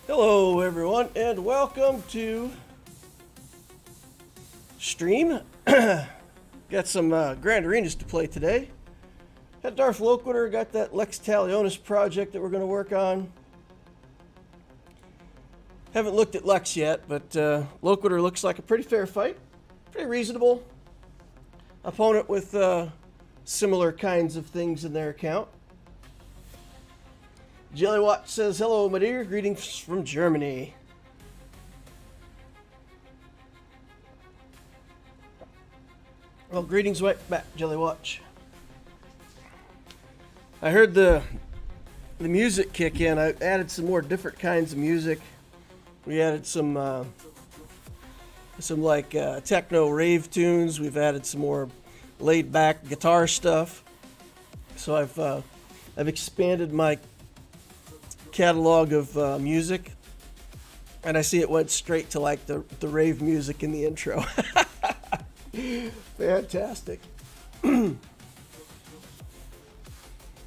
Hello everyone and welcome to stream. Got some Grand Arenas to play today. Had Darth Loquitur, got that Lex Talionis project that we're going to work on. Haven't looked at Lex yet, but Loquitur looks like a pretty fair fight. Pretty reasonable. Opponent with similar kinds of things in their account. Jellywatch says, hello, my dear. Greetings from Germany. Well, greetings right back, Jellywatch. I heard the music kick in. I added some more different kinds of music. We added some like techno rave tunes. We've added some more laid back guitar stuff. So I've expanded my catalog of music, and I see it went straight to like the rave music in the intro. Fantastic.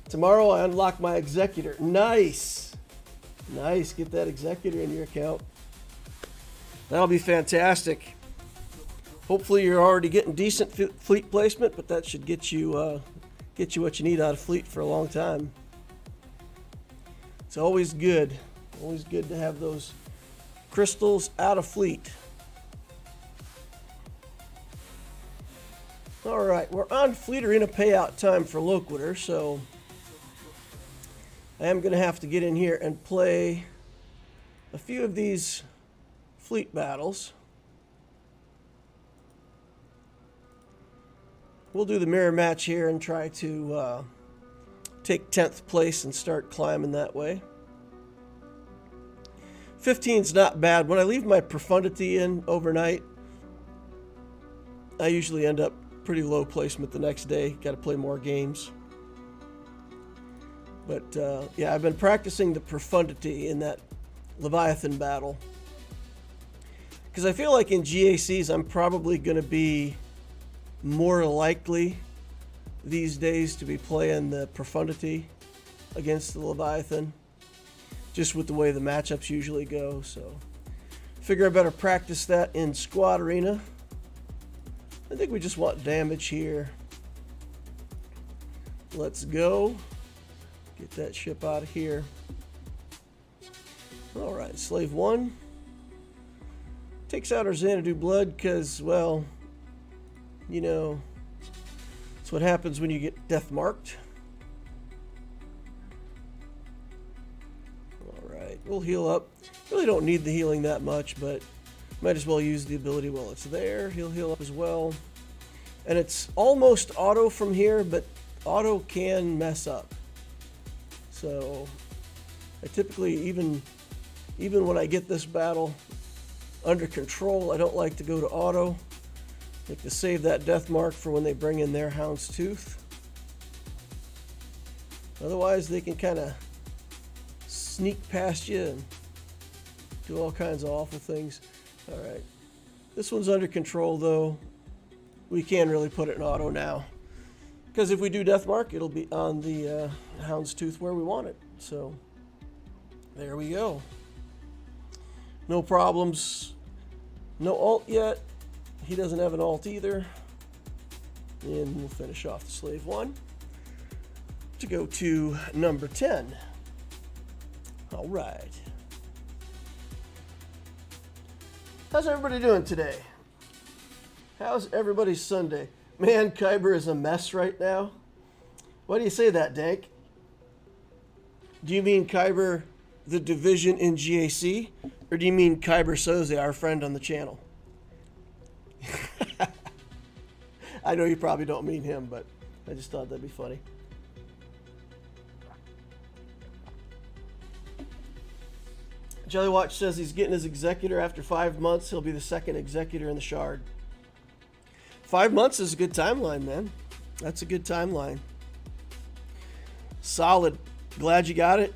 Tomorrow I unlock my executor. Nice. Get that executor in your account. That'll be fantastic. Hopefully you're already getting decent fleet placement, but that should get you what you need out of fleet for a long time. It's always good to have those crystals out of fleet. All right, we're on Fleet Arena payout time for Loquitur, so I am going to have to get in here and play a few of these fleet battles. We'll do the mirror match here and try to take 10th place and start climbing that way. 15's not bad. When I leave my profundity in overnight, I usually end up pretty low placement the next day. Got to play more games. But yeah, I've been practicing the profundity in that Leviathan battle. Because I feel like in GACs, I'm probably going to be more likely these days to be playing the profundity against the Leviathan, just with the way the matchups usually go. So figure I better practice that in squad arena. I think we just want damage here. Let's go. Get that ship out of here. All right, Slave 1 takes out our Xanadu blood because, well, you know, that's what happens when you get death marked. Alright, we'll heal up. Really don't need the healing that much, but might as well use the ability while it's there. He'll heal up as well. And it's almost auto from here, but auto can mess up. So I typically, even when I get this battle under control, I don't like to go to auto. Like to save that death mark for when they bring in their Hound's Tooth. Otherwise, they can kind of sneak past you and do all kinds of awful things. All right. This one's under control, though. We can really put it in auto now. Because if we do death mark, it'll be on the Hound's Tooth where we want it. So, there we go. No problems. No ult yet. He doesn't have an ult either. And we'll finish off the Slave 1 to go to number 10. All right. How's everybody doing today? How's everybody's Sunday? Man, Kyber is a mess right now. Why do you say that, Dank? Do you mean Kyber, the division in GAC? Or do you mean Kyber Soze, our friend on the channel? I know you probably don't mean him, but I just thought that'd be funny. Jellywatch says he's getting his executor after 5 months. He'll be the second executor in the shard. 5 months is a good timeline, man. That's a good timeline. Solid. Glad you got it.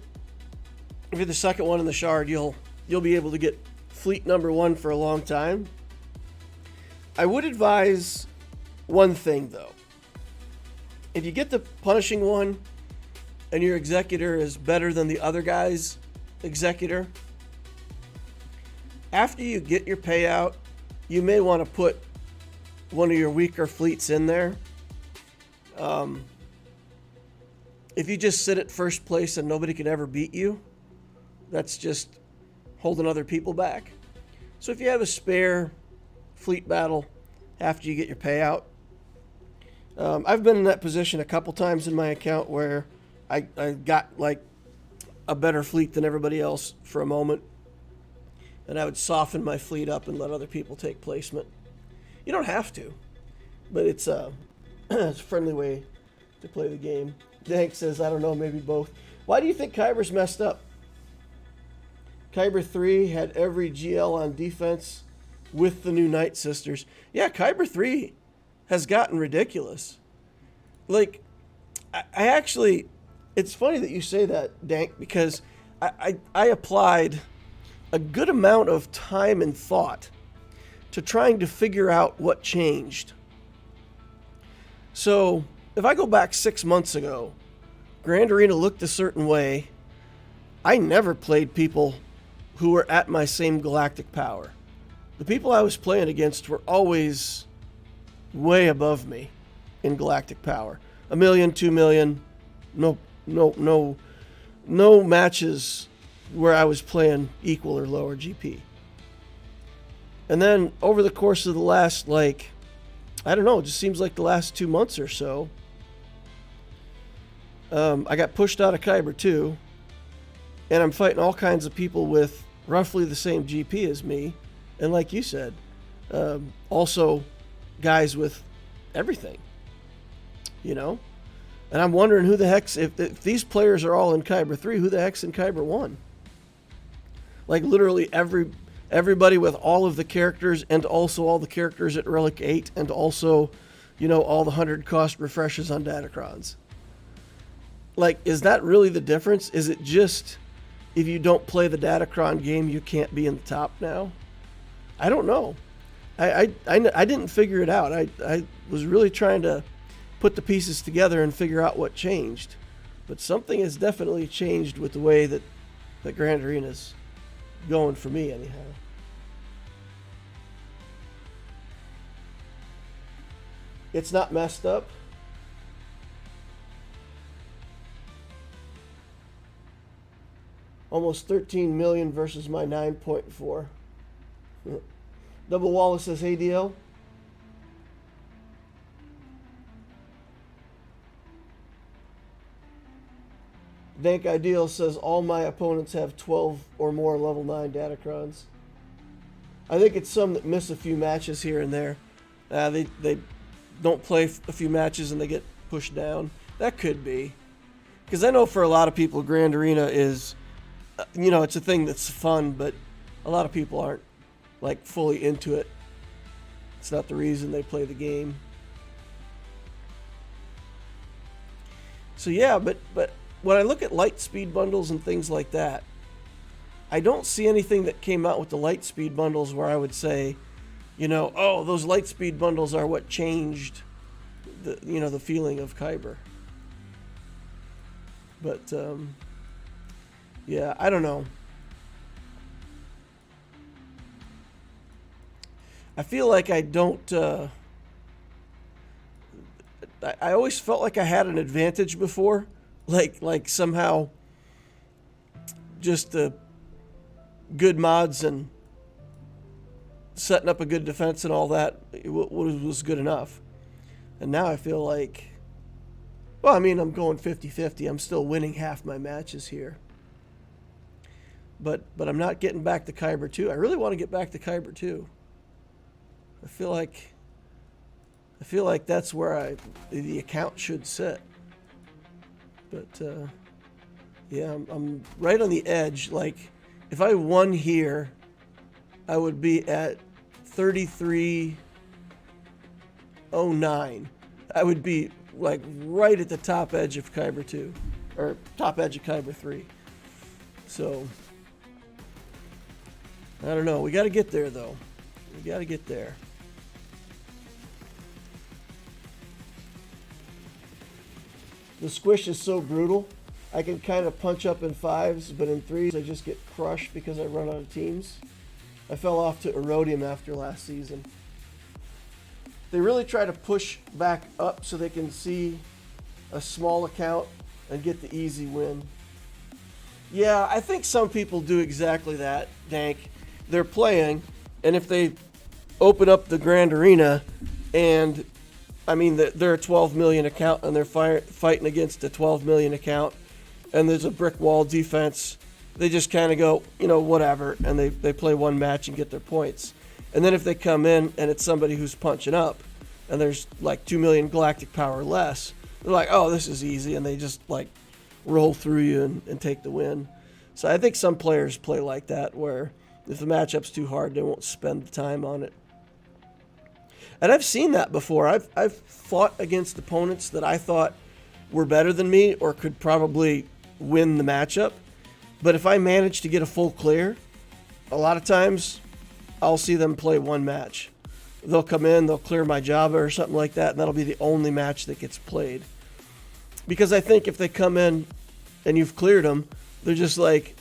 If you're the second one in the shard, you'll be able to get fleet number 1 for a long time. I would advise one thing, though. If you get the punishing one and your executor is better than the other guy's executor, after you get your payout, you may want to put one of your weaker fleets in there. If you just sit at first place and nobody can ever beat you, that's just holding other people back. So if you have a spare fleet battle after you get your payout, I've been in that position a couple times in my account where I got like a better fleet than everybody else for a moment, and I would soften my fleet up and let other people take placement. You don't have to, but it's it's a friendly way to play the game. Dank says, I don't know, maybe both. Why do you think Kyber's messed up? Kyber 3 had every GL on defense with the new Night Sisters. Yeah, Kyber 3 has gotten ridiculous. Like, I actually, it's funny that you say that, Dank, because I applied a good amount of time and thought to trying to figure out what changed. So, if I go back 6 months ago, Grand Arena looked a certain way. I never played people who were at my same galactic power. The people I was playing against were always way above me in galactic power. 1 million, 2 million, no matches where I was playing equal or lower GP. And then over the course of the last, like, I don't know, it just seems like the last 2 months or so, I got pushed out of Kyber 2, and I'm fighting all kinds of people with roughly the same GP as me, and like you said, also guys with everything, you know? And I'm wondering who the heck's, if these players are all in Kyber 3, who the heck's in Kyber 1? Like literally everybody with all of the characters, and also all the characters at Relic 8, and also, you know, all the 100 cost refreshes on datacrons. Like, is that really the difference? Is it just if you don't play the datacron game, you can't be in the top now? I don't know. I didn't figure it out. I was really trying to put the pieces together and figure out what changed. But something has definitely changed with the way that Grand Arena's going for me, anyhow. It's not messed up. Almost 13 million versus my 9.4. Double Wallace says, hey DL. Dank Ideal says, all my opponents have 12 or more level 9 datacrons. I think it's some that miss a few matches here and there. They don't play a few matches and they get pushed down. That could be. Because I know for a lot of people, Grand Arena is, you know, it's a thing that's fun, but a lot of people aren't like fully into it. It's not the reason they play the game. So yeah, but when I look at light speed bundles and things like that, I don't see anything that came out with the light speed bundles where I would say, you know, oh, those light speed bundles are what changed the, you know, the feeling of Kyber. But yeah, I don't know. I feel like I don't. I always felt like I had an advantage before, like somehow just the good mods and setting up a good defense and all that was good enough. And now I feel like, well, I mean, I'm going 50-50. I'm still winning half my matches here. But I'm not getting back to Kyber 2. I really want to get back to Kyber 2. I feel like that's where the account should sit. But yeah, I'm right on the edge. Like, if I won here, I would be at 3309. I would be like right at the top edge of Kyber 2, or top edge of Kyber 3. So I don't know. We got to get there, though. We got to get there. The squish is so brutal. I can kind of punch up in 5s, but in 3s I just get crushed because I run out of teams. I fell off to Erodium after last season. They really try to push back up so they can see a small account and get the easy win. Yeah, I think some people do exactly that, Dank. They're playing, and if they open up the Grand Arena, and I mean, they're a 12 million account, and they're fighting against a 12 million account, and there's a brick wall defense, they just kind of go, you know, whatever, and they play one match and get their points. And then if they come in and it's somebody who's punching up, and there's like 2 million galactic power less, they're like, oh, this is easy, and they just like roll through you and take the win. So I think some players play like that, where if the matchup's too hard, they won't spend the time on it. And I've seen that before. I've fought against opponents that I thought were better than me or could probably win the matchup. But if I manage to get a full clear, a lot of times I'll see them play one match. They'll come in, they'll clear my Java or something like that, and that'll be the only match that gets played. Because I think if they come in and you've cleared them, they're just like,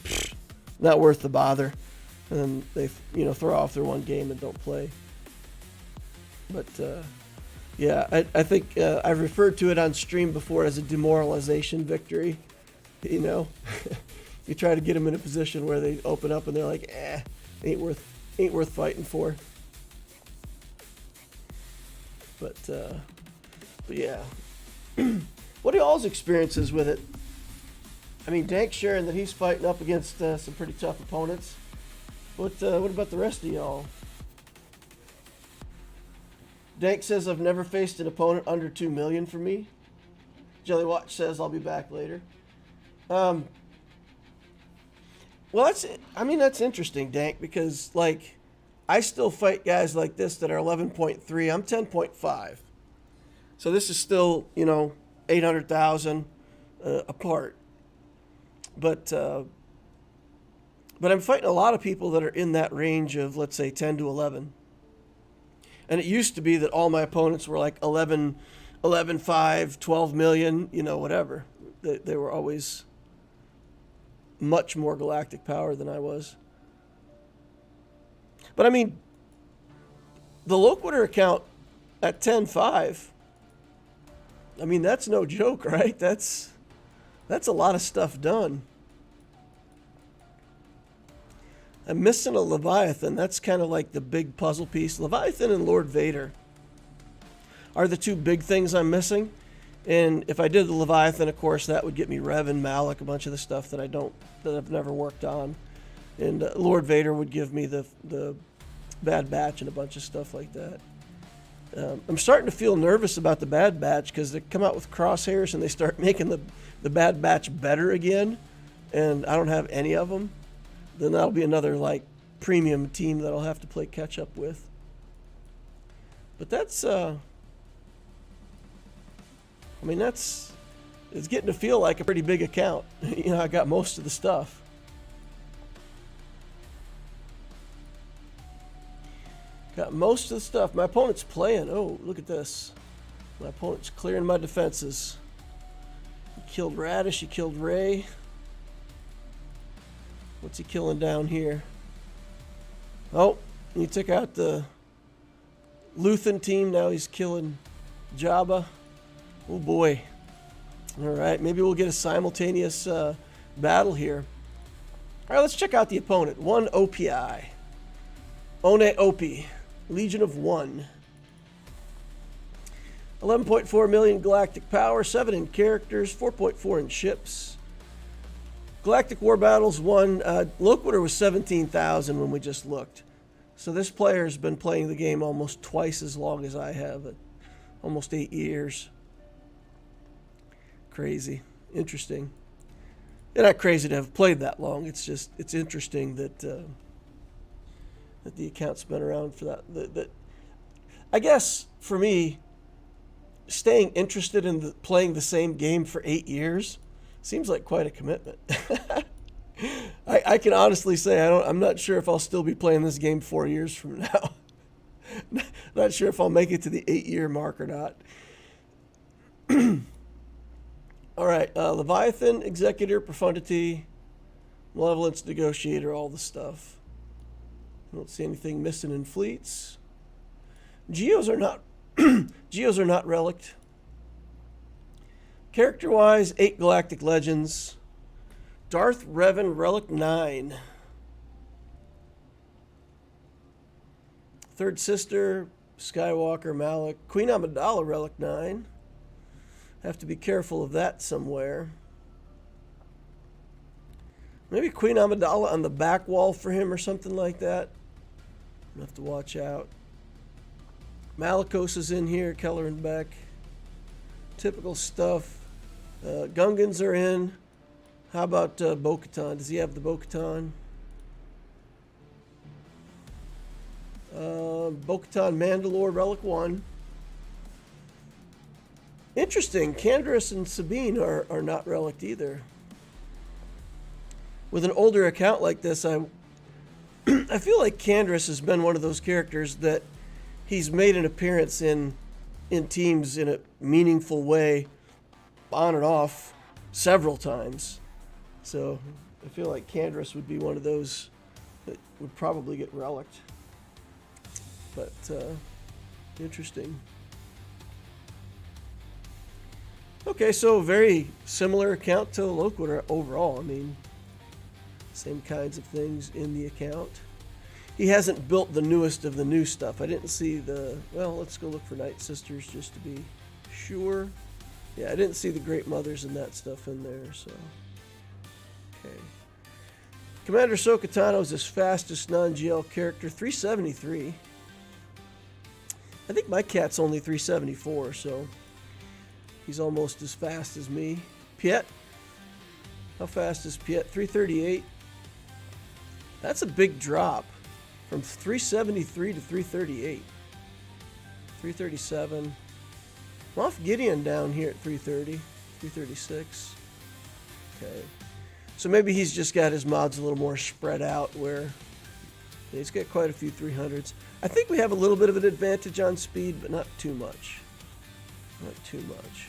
not worth the bother. And then they, you know, throw off their one game and don't play. But, yeah, I think I've referred to it on stream before as a demoralization victory. You know, you try to get them in a position where they open up and they're like, ain't worth fighting for. But yeah. What are y'all's experiences with it? I mean, Dank's sharing that he's fighting up against some pretty tough opponents. What about the rest of y'all? Dank says, I've never faced an opponent under 2 million for me. Jellywatch says, I'll be back later. Well, that's interesting, Dank, because, like, I still fight guys like this that are 11.3. I'm 10.5. So this is still, you know, 800,000 apart. But I'm fighting a lot of people that are in that range of, let's say, 10 to 11. And it used to be that all my opponents were like 11.5, 12 million, you know, whatever. They were always much more galactic power than I was. But I mean, the Loquitur account at 10.5, I mean, that's no joke, right? That's a lot of stuff done. I'm missing a Leviathan. That's kind of like the big puzzle piece. Leviathan and Lord Vader are the two big things I'm missing. And if I did the Leviathan, of course, that would get me Revan, Malak, a bunch of the stuff that I've never worked on. And Lord Vader would give me the Bad Batch and a bunch of stuff like that. I'm starting to feel nervous about the Bad Batch because they come out with crosshairs and they start making the Bad Batch better again. And I don't have any of them. Then that'll be another, like, premium team that I'll have to play catch-up with. But that's, I mean, it's getting to feel like a pretty big account. You know, I got most of the stuff. Got most of the stuff. My opponent's playing. Oh, look at this. My opponent's clearing my defenses. He killed Radish. He killed Ray. What's he killing down here? Oh, he took out the Luthen team. Now he's killing Jabba. Oh boy. All right, maybe we'll get a simultaneous battle here. All right, let's check out the opponent. One Opi. One Opi. Legion of One. 11.4 million galactic power, 7 in characters, 4.4 in ships. Galactic War Battles 1, Loquitur was 17,000 when we just looked. So this player's been playing the game almost twice as long as I have, almost 8 years. Crazy. Interesting. They're not crazy to have played that long. It's just, it's interesting that that the account's been around for that. I guess, for me, staying interested in playing the same game for 8 years seems like quite a commitment. I can honestly say I'm not sure if I'll still be playing this game 4 years from now. Not sure if I'll make it to the 8-year mark or not. All right, Leviathan, Executor, Profundity, Malevolence, Negotiator, all the stuff. I don't see anything missing in fleets. Geos are not Geos are not relicked. Character-wise, 8 Galactic Legends. Darth Revan Relic 9. Third Sister, Skywalker, Malak. Queen Amidala Relic 9. Have to be careful of that somewhere. Maybe Queen Amidala on the back wall for him or something like that. I'll have to watch out. Malicos is in here, Keller and Beck. Typical stuff. Gungans are in. How about Bo-Katan? Does he have the Bo-Katan? Bo-Katan Mandalore Relic 1. Interesting. Canderous and Sabine are not relicked either. With an older account like this, I feel like Canderous has been one of those characters that he's made an appearance in teams in a meaningful way, on and off, several times. So I feel like Canderous would be one of those that would probably get relicked. But interesting. Okay, so very similar account to Loquitur overall. I mean, same kinds of things in the account. He hasn't built the newest of the new stuff. I didn't see the... Well, let's go look for Night Sisters just to be sure. Yeah, I didn't see the Great Mothers and that stuff in there, so... Okay. Commander Ahsoka Tano is his fastest non-GL character, 373. I think my cat's only 374, so... He's almost as fast as me. Piet. How fast is Piet? 338. That's a big drop. From 373 to 338. 337. Moff Gideon down here at 330. 336. Okay. So maybe he's just got his mods a little more spread out where he's got quite a few 300s. I think we have a little bit of an advantage on speed, but not too much. Not too much.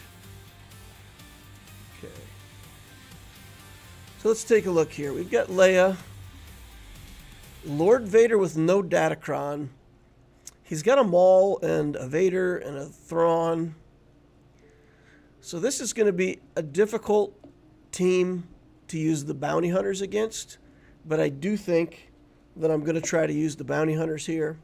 Okay. So let's take a look here. We've got Leia. Lord Vader with no datacron. He's got a Maul and a Vader and a Thrawn. So this is going to be a difficult team to use the bounty hunters against. But I do think that I'm going to try to use the bounty hunters here.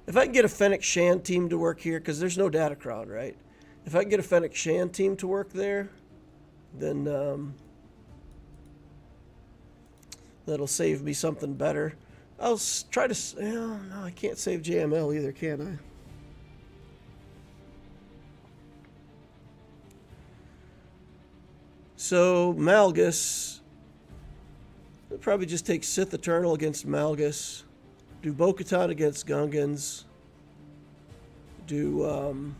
If I can get a Fennec Shan team to work here, because there's no datacron, right? If I can get a Fennec Shan team to work there, then that'll save me something better. I'll try to... Oh, no, I can't save JML either, can I? So, Malgus. I'll probably just take Sith Eternal against Malgus. Do Bo-Katan against Gungans. Do,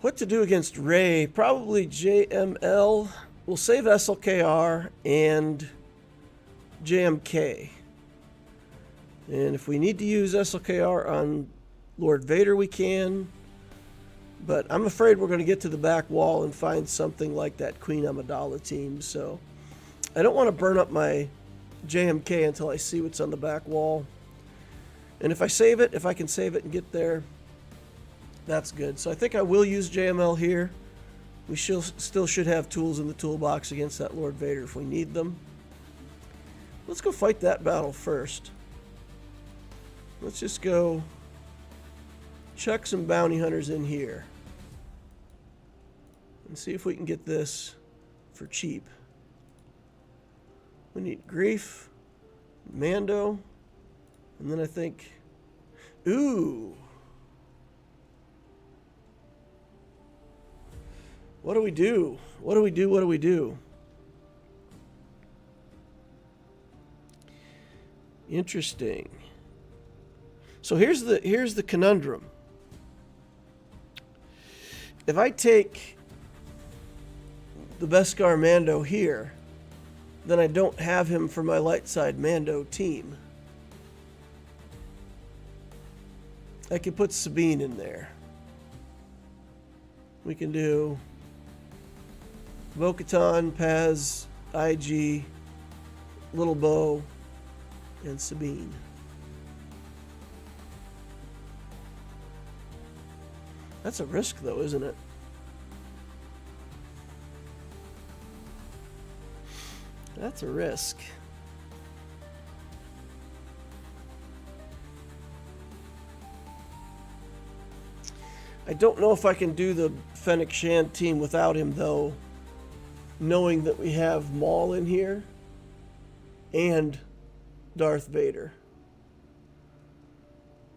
what to do against Rey? Probably JML. We'll save SLKR and JMK. And if we need to use SLKR on Lord Vader, we can. But I'm afraid we're going to get to the back wall and find something like that Queen Amidala team. So I don't want to burn up my JMK until I see what's on the back wall. And if I save it, if I can save it and get there, that's good. So I think I will use JML here. We still should have tools in the toolbox against that Lord Vader if we need them. Let's go fight that battle first. Let's just go chuck some bounty hunters in here and see if we can get this for cheap. We need Grief, Mando, and then I think... Ooh! What do we do? What do we do? What do we do? Interesting. So here's the conundrum. If I take the Beskar Mando here, then I don't have him for my light side Mando team. I could put Sabine in there. We can do Bo-Katan, Paz, IG, Little Bo, and Sabine. That's a risk, though, isn't it? That's a risk. I don't know if I can do the Fennec Shand team without him, though, knowing that we have Maul in here and Darth Vader.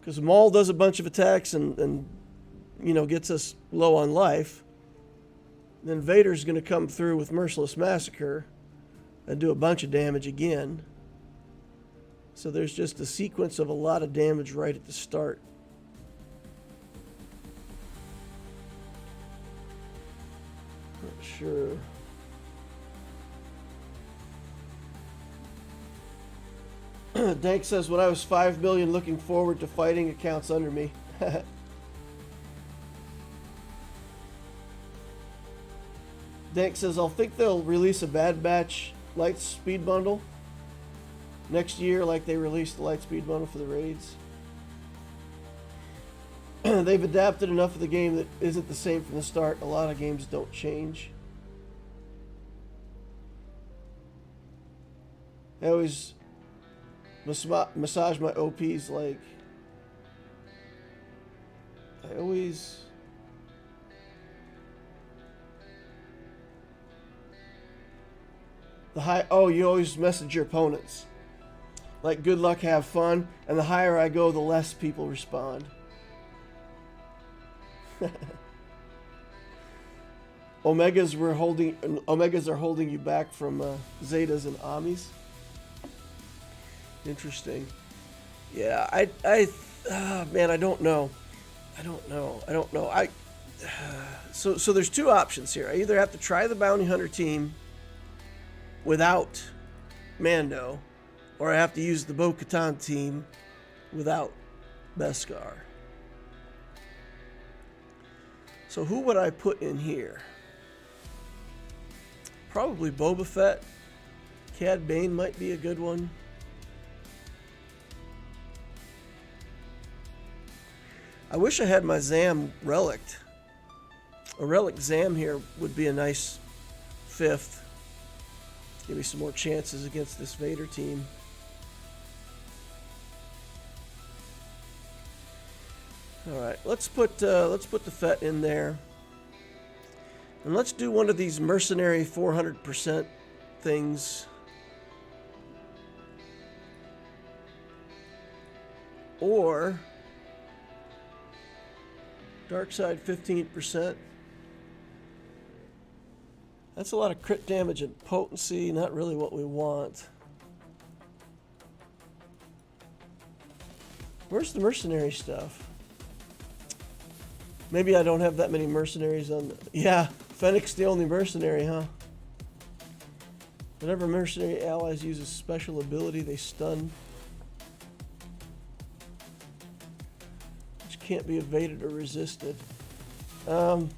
Because Maul does a bunch of attacks and you know, gets us low on life. Then Vader's going to come through with Merciless Massacre and do a bunch of damage again. So there's just a sequence of a lot of damage right at the start. Not sure. Dank says, when I was 5 million looking forward to fighting accounts under me. Dank says, I'll think they'll release a Bad Batch Light Speed Bundle next year like they released the Light Speed Bundle for the raids. They've adapted enough of the game that isn't the same from the start. A lot of games don't change. I always massage my OPs like... I always... you always message your opponents. Like, good luck, have fun. And the higher I go, the less people respond. Omegas are holding you back from Zetas and Amis. Interesting. Yeah, man, I don't know. So there's two options here. I either have to try the Bounty Hunter team without Mando, or I have to use the Bo-Katan team without Beskar. So who would I put in here? Probably Boba Fett. Cad Bane might be a good one. I wish I had my Zam relicked. A relic Zam here would be a nice fifth. Give me some more chances against this Vader team. All right, let's put the Fett in there, and let's do one of these mercenary 400% things, or dark side 15%. That's a lot of crit damage and potency, not really what we want. Where's the mercenary stuff? Maybe I don't have that many mercenaries on the... Yeah, Fennec's the only mercenary, huh? Whenever mercenary allies use a special ability, they stun. Which can't be evaded or resisted. Do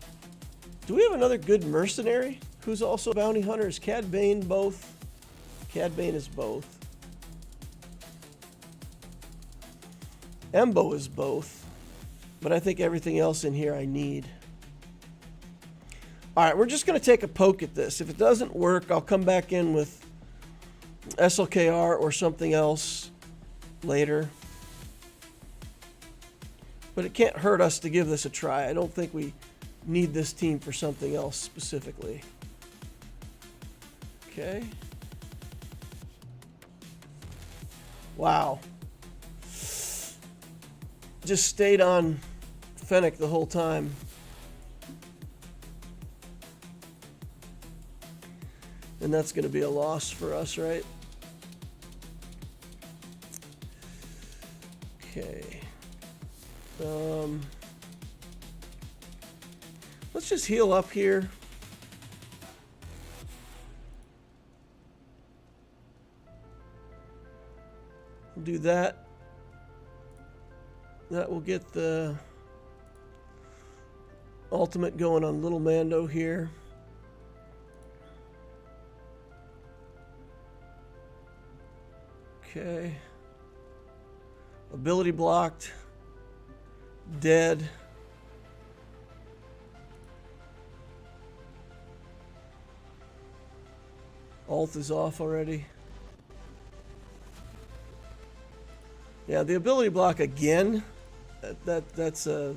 we have another good mercenary who's also a bounty hunter? Is Cad Bane both? Cad Bane is both. Embo is both. But I think everything else in here I need. Alright, we're just going to take a poke at this. If it doesn't work, I'll come back in with SLKR or something else later. But it can't hurt us to give this a try. I don't think we need this team for something else specifically. Okay. Wow. Just stayed on Fennec the whole time. And that's going to be a loss for us, right? Okay. Let's just heal up here. We'll do that. That will get the ultimate going on Little Mando here. Okay. Ability blocked. Dead. Alt is off already. Yeah, the ability block again. That's a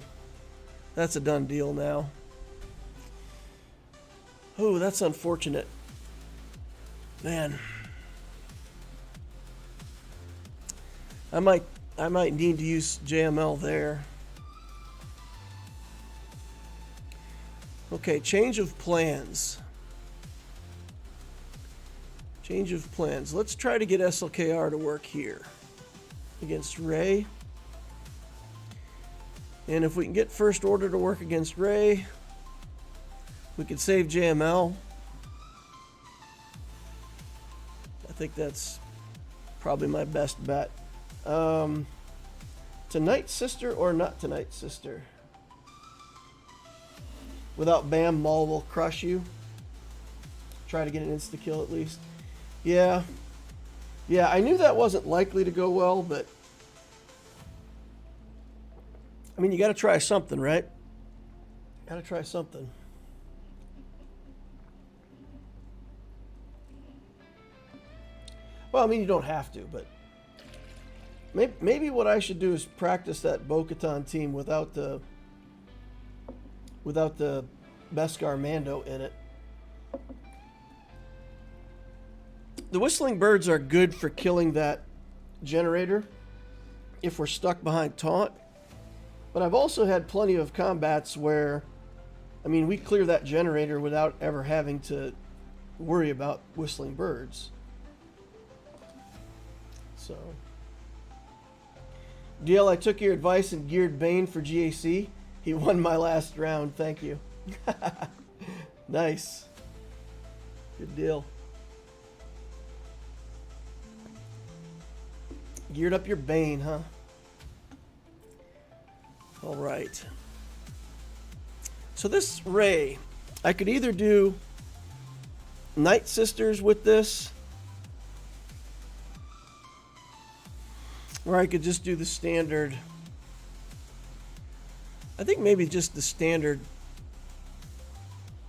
done deal now. Oh, that's unfortunate. Man. I might need to use JML there. Okay, change of plans. Change of plans. Let's try to get SLKR to work here against Ray. And if we can get First Order to work against Ray, we could save JML. I think that's probably my best bet. Tonight Sister or not Tonight Sister? Without Bam, Maul will crush you. Try to get an insta-kill at least. Yeah. Yeah, I knew that wasn't likely to go well, but... I mean, you gotta try something, right? Gotta try something. Well, I mean, you don't have to, but... Maybe what I should do is practice that Bo-Katan team without the Beskar Mando in it. The Whistling Birds are good for killing that generator if we're stuck behind taunt. But I've also had plenty of combats where, I mean, we clear that generator without ever having to worry about Whistling Birds. So, DL, I took your advice and geared Bane for GAC. He won my last round. Thank you. Nice. Good deal. Geared up your Bane, huh? All right. So this Ray, I could either do Night Sisters with this, or I could just do the standard. I think maybe just the standard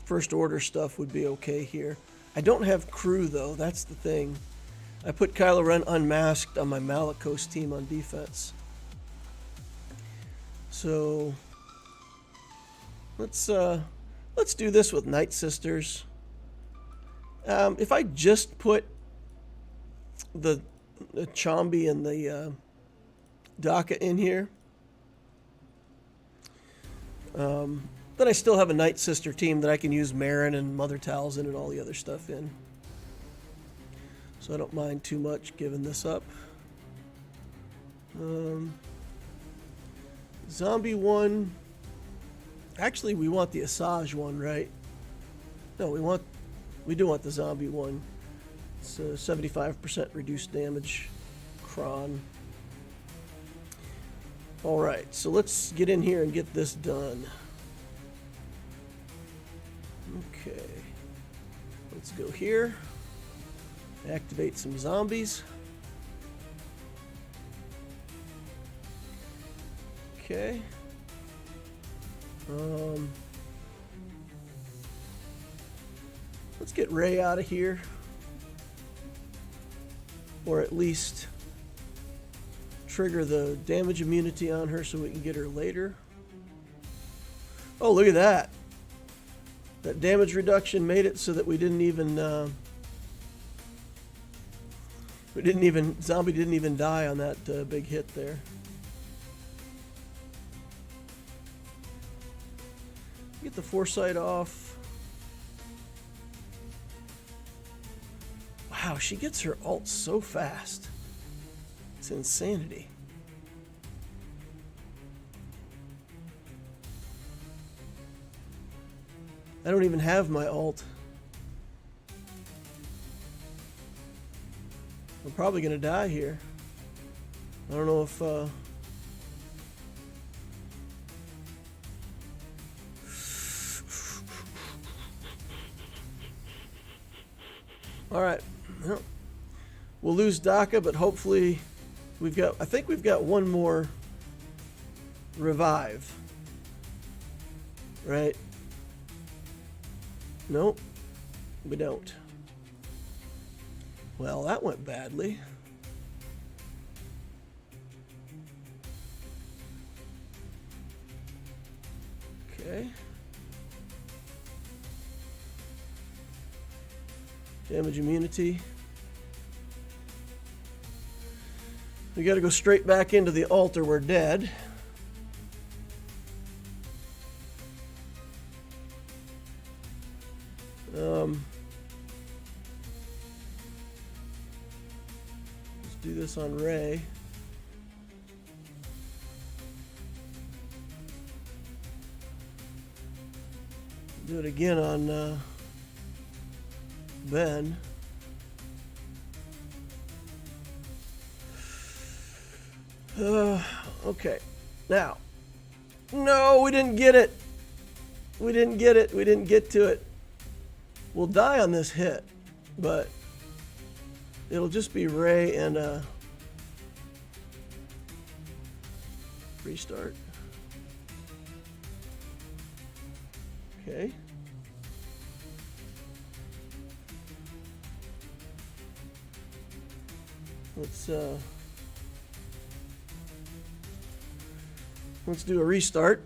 First Order stuff would be okay here. I don't have crew though, that's the thing. I put Kylo Ren unmasked on my Malicos team on defense. So let's do this with Night Sisters. If I just put the Chombi and the Daka in here, then I still have a Night Sister team that I can use Marin and Mother Talzin and all the other stuff in. So I don't mind too much giving this up. Zombie one. Actually, we want the Asajj one, right? No, we do want the zombie one. It's a 75% reduced damage cron. All right, so let's get in here and get this done. Okay, let's go here. Activate some zombies. Okay. Let's get Ray out of here. Or at least trigger the damage immunity on her so we can get her later. Oh, look at that. That damage reduction made it so that we didn't even Zombie didn't even die on that big hit there. Get the foresight off. Wow, she gets her ult so fast. It's insanity. I don't even have my ult. I'm probably gonna die here. I don't know if all right. Well, We'll lose Daka, but hopefully I think we've got one more revive. Right? Nope, we don't. Well, that went badly. Okay. Damage immunity. We gotta go straight back into the altar. We're dead. Let's do this on Ray. Do it again on Ben. Okay. Now. No, we didn't get it. We didn't get it. We didn't get to it. We'll die on this hit, but it'll just be Ray and a restart. Okay. Let's do a restart.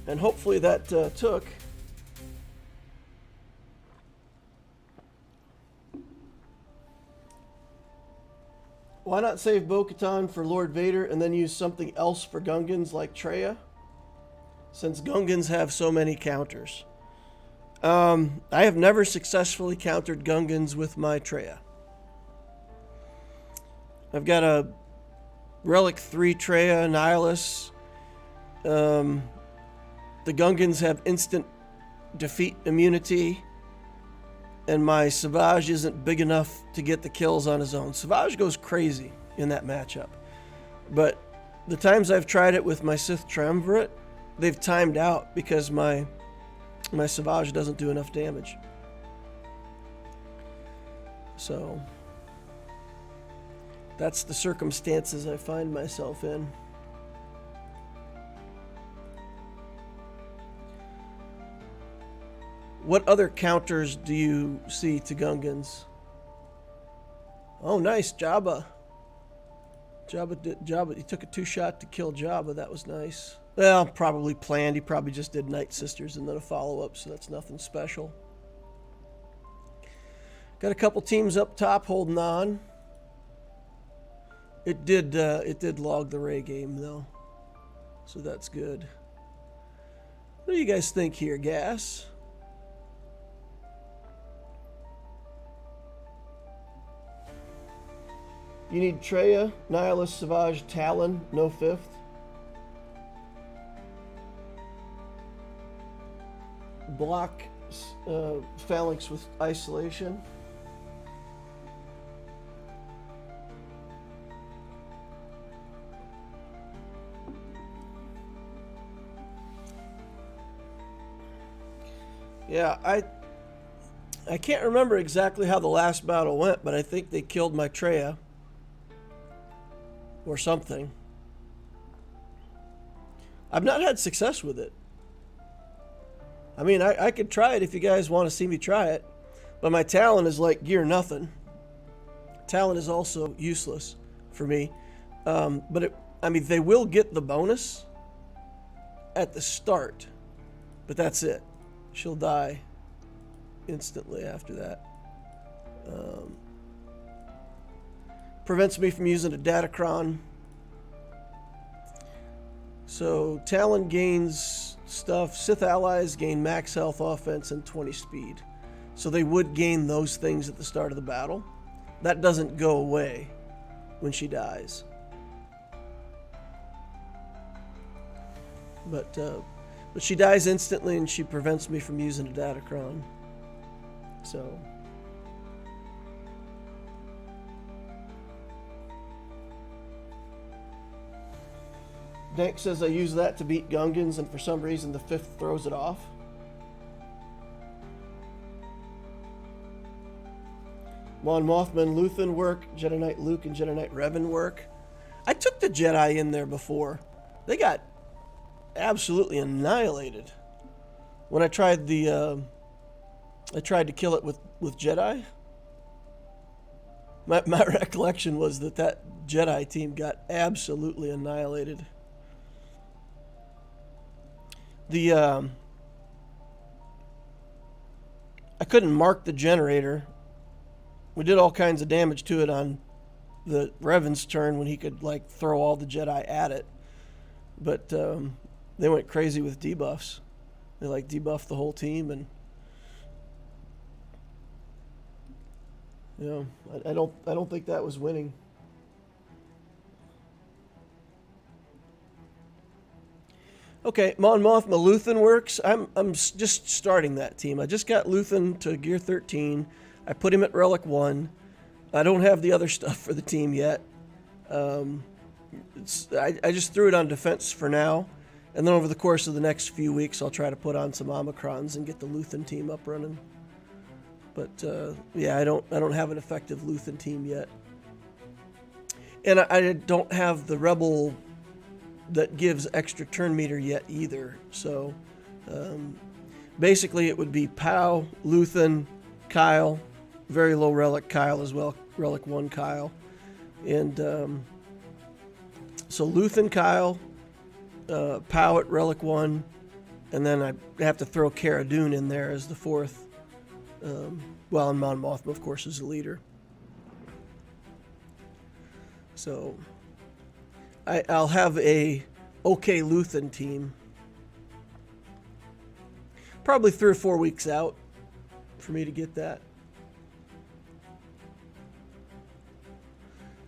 And hopefully that took. Why not save Bo-Katan for Lord Vader and then use something else for Gungans like Traya? Since Gungans have so many counters. I have never successfully countered Gungans with my Traya. I've got a Relic 3 Traya Nihilus. The Gungans have instant defeat immunity. And my Savage isn't big enough to get the kills on his own. Savage goes crazy in that matchup. But the times I've tried it with my Sith Triumvirate, they've timed out because my Savage doesn't do enough damage. So that's the circumstances I find myself in. What other counters do you see to Gungans? Oh, nice, Jabba. Jabba, he took a 2-shot to kill Jabba. That was nice. Well, probably planned. He probably just did Night Sisters and then a follow-up, so that's nothing special. Got a couple teams up top holding on. It did log the Ray game, though, so that's good. What do you guys think here, Gas? You need Traya, Nihilus, Savage, Talon, no 5th. Block Phalanx with Isolation. Yeah, I can't remember exactly how the last battle went, but I think they killed my Traya. Or something. I've not had success with it. I mean, I could try it if you guys want to see me try it. But my Talon is like gear nothing. Talon is also useless for me. But they will get the bonus at the start. But that's it. She'll die instantly after that. Prevents me from using a datacron. So Talon gains stuff. Sith allies gain max health, offense, and 20 speed. So they would gain those things at the start of the battle. That doesn't go away when she dies. But she dies instantly, and she prevents me from using a datacron. So Dank says I use that to beat Gungans, and for some reason the 5th throws it off. Mon Mothma and Luthen work. Jedi Knight Luke and Jedi Knight Revan work. I took the Jedi in there before. They got absolutely annihilated. When I tried the... I tried to kill it with Jedi. My recollection was that Jedi team got absolutely annihilated. I couldn't mark the generator. We did all kinds of damage to it on the Revan's turn when he could like throw all the Jedi at it. But they went crazy with debuffs. They like debuffed the whole team, and you know, I don't think that was winning. Okay, Mon Mothma Luthen works. I'm just starting that team. I just got Luthen to Gear 13. I put him at Relic 1. I don't have the other stuff for the team yet. I just threw it on defense for now. And then over the course of the next few weeks, I'll try to put on some Omicrons and get the Luthen team up running. But yeah, I don't have an effective Luthen team yet. And I don't have the Rebel that gives extra turn meter yet either. So basically it would be Pow, Luthen, Kyle, very low relic Kyle as well, relic 1 Kyle. And so Luthen, Kyle, Pow at relic 1, and then I have to throw Cara Dune in there as the 4th. Well, and Mon Mothma, of course, is the leader. So I'll have a okay Luthen team. Probably 3 or 4 weeks out for me to get that.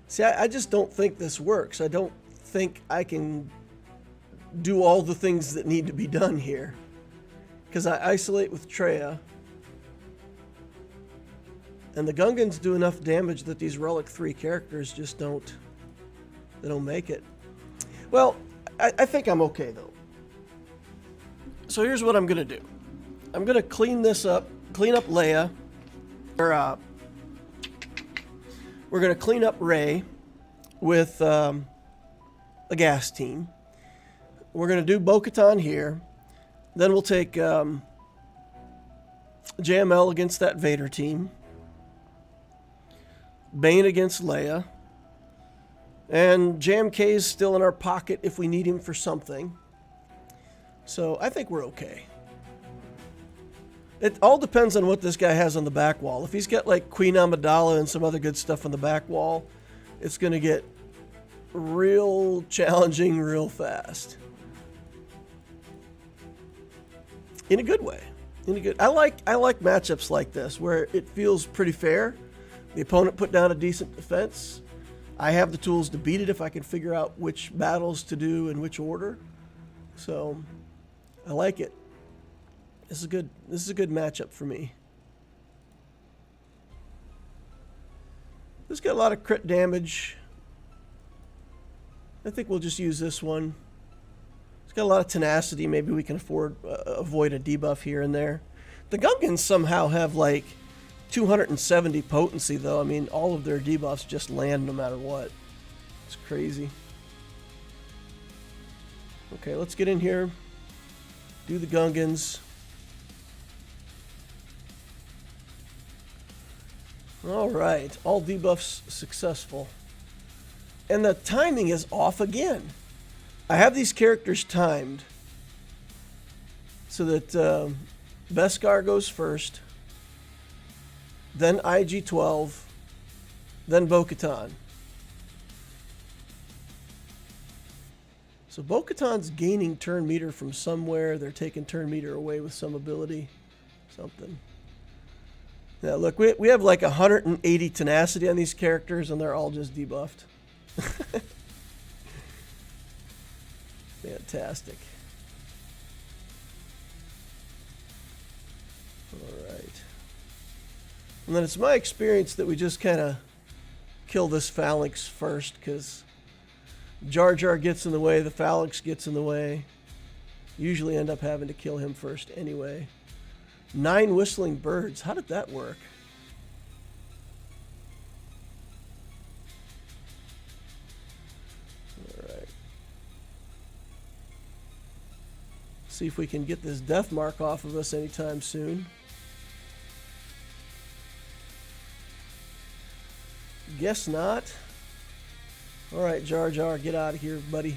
See, I just don't think this works. I don't think I can do all the things that need to be done here. Because I isolate with Traya. And the Gungans do enough damage that these Relic 3 characters just don't make it. Well, I think I'm okay, though. So here's what I'm going to do. I'm going to clean this up, clean up Leia. We're going to clean up Rey with a gas team. We're going to do Bo-Katan here. Then we'll take JML against that Vader team. Bane against Leia. And JMK is still in our pocket if we need him for something. So I think we're okay. It all depends on what this guy has on the back wall. If he's got like Queen Amidala and some other good stuff on the back wall, it's going to get real challenging real fast. In a good way. I like matchups like this where it feels pretty fair. The opponent put down a decent defense. I have the tools to beat it if I can figure out which battles to do in which order. So I like it. This is a good matchup for me. This got a lot of crit damage. I think we'll just use this one. It's got a lot of tenacity. Maybe we can avoid a debuff here and there. The Gungans somehow have like 270 potency, though. I mean, all of their debuffs just land no matter what. It's crazy. Okay, let's get in here. Do the Gungans. All right, all debuffs successful. And the timing is off again. I have these characters timed so that Beskar goes first, then IG-12, then Bo-Katan. So Bo-Katan's gaining turn meter from somewhere. They're taking turn meter away with some ability. Something. Now look, we have like 180 tenacity on these characters, and they're all just debuffed. Fantastic. All right. And then it's my experience that we just kind of kill this phalanx first, because Jar Jar gets in the way, the phalanx gets in the way. Usually end up having to kill him first anyway. 9 whistling birds. How did that work? See if we can get this death mark off of us anytime soon. Guess not. Alright, Jar Jar, get out of here, buddy.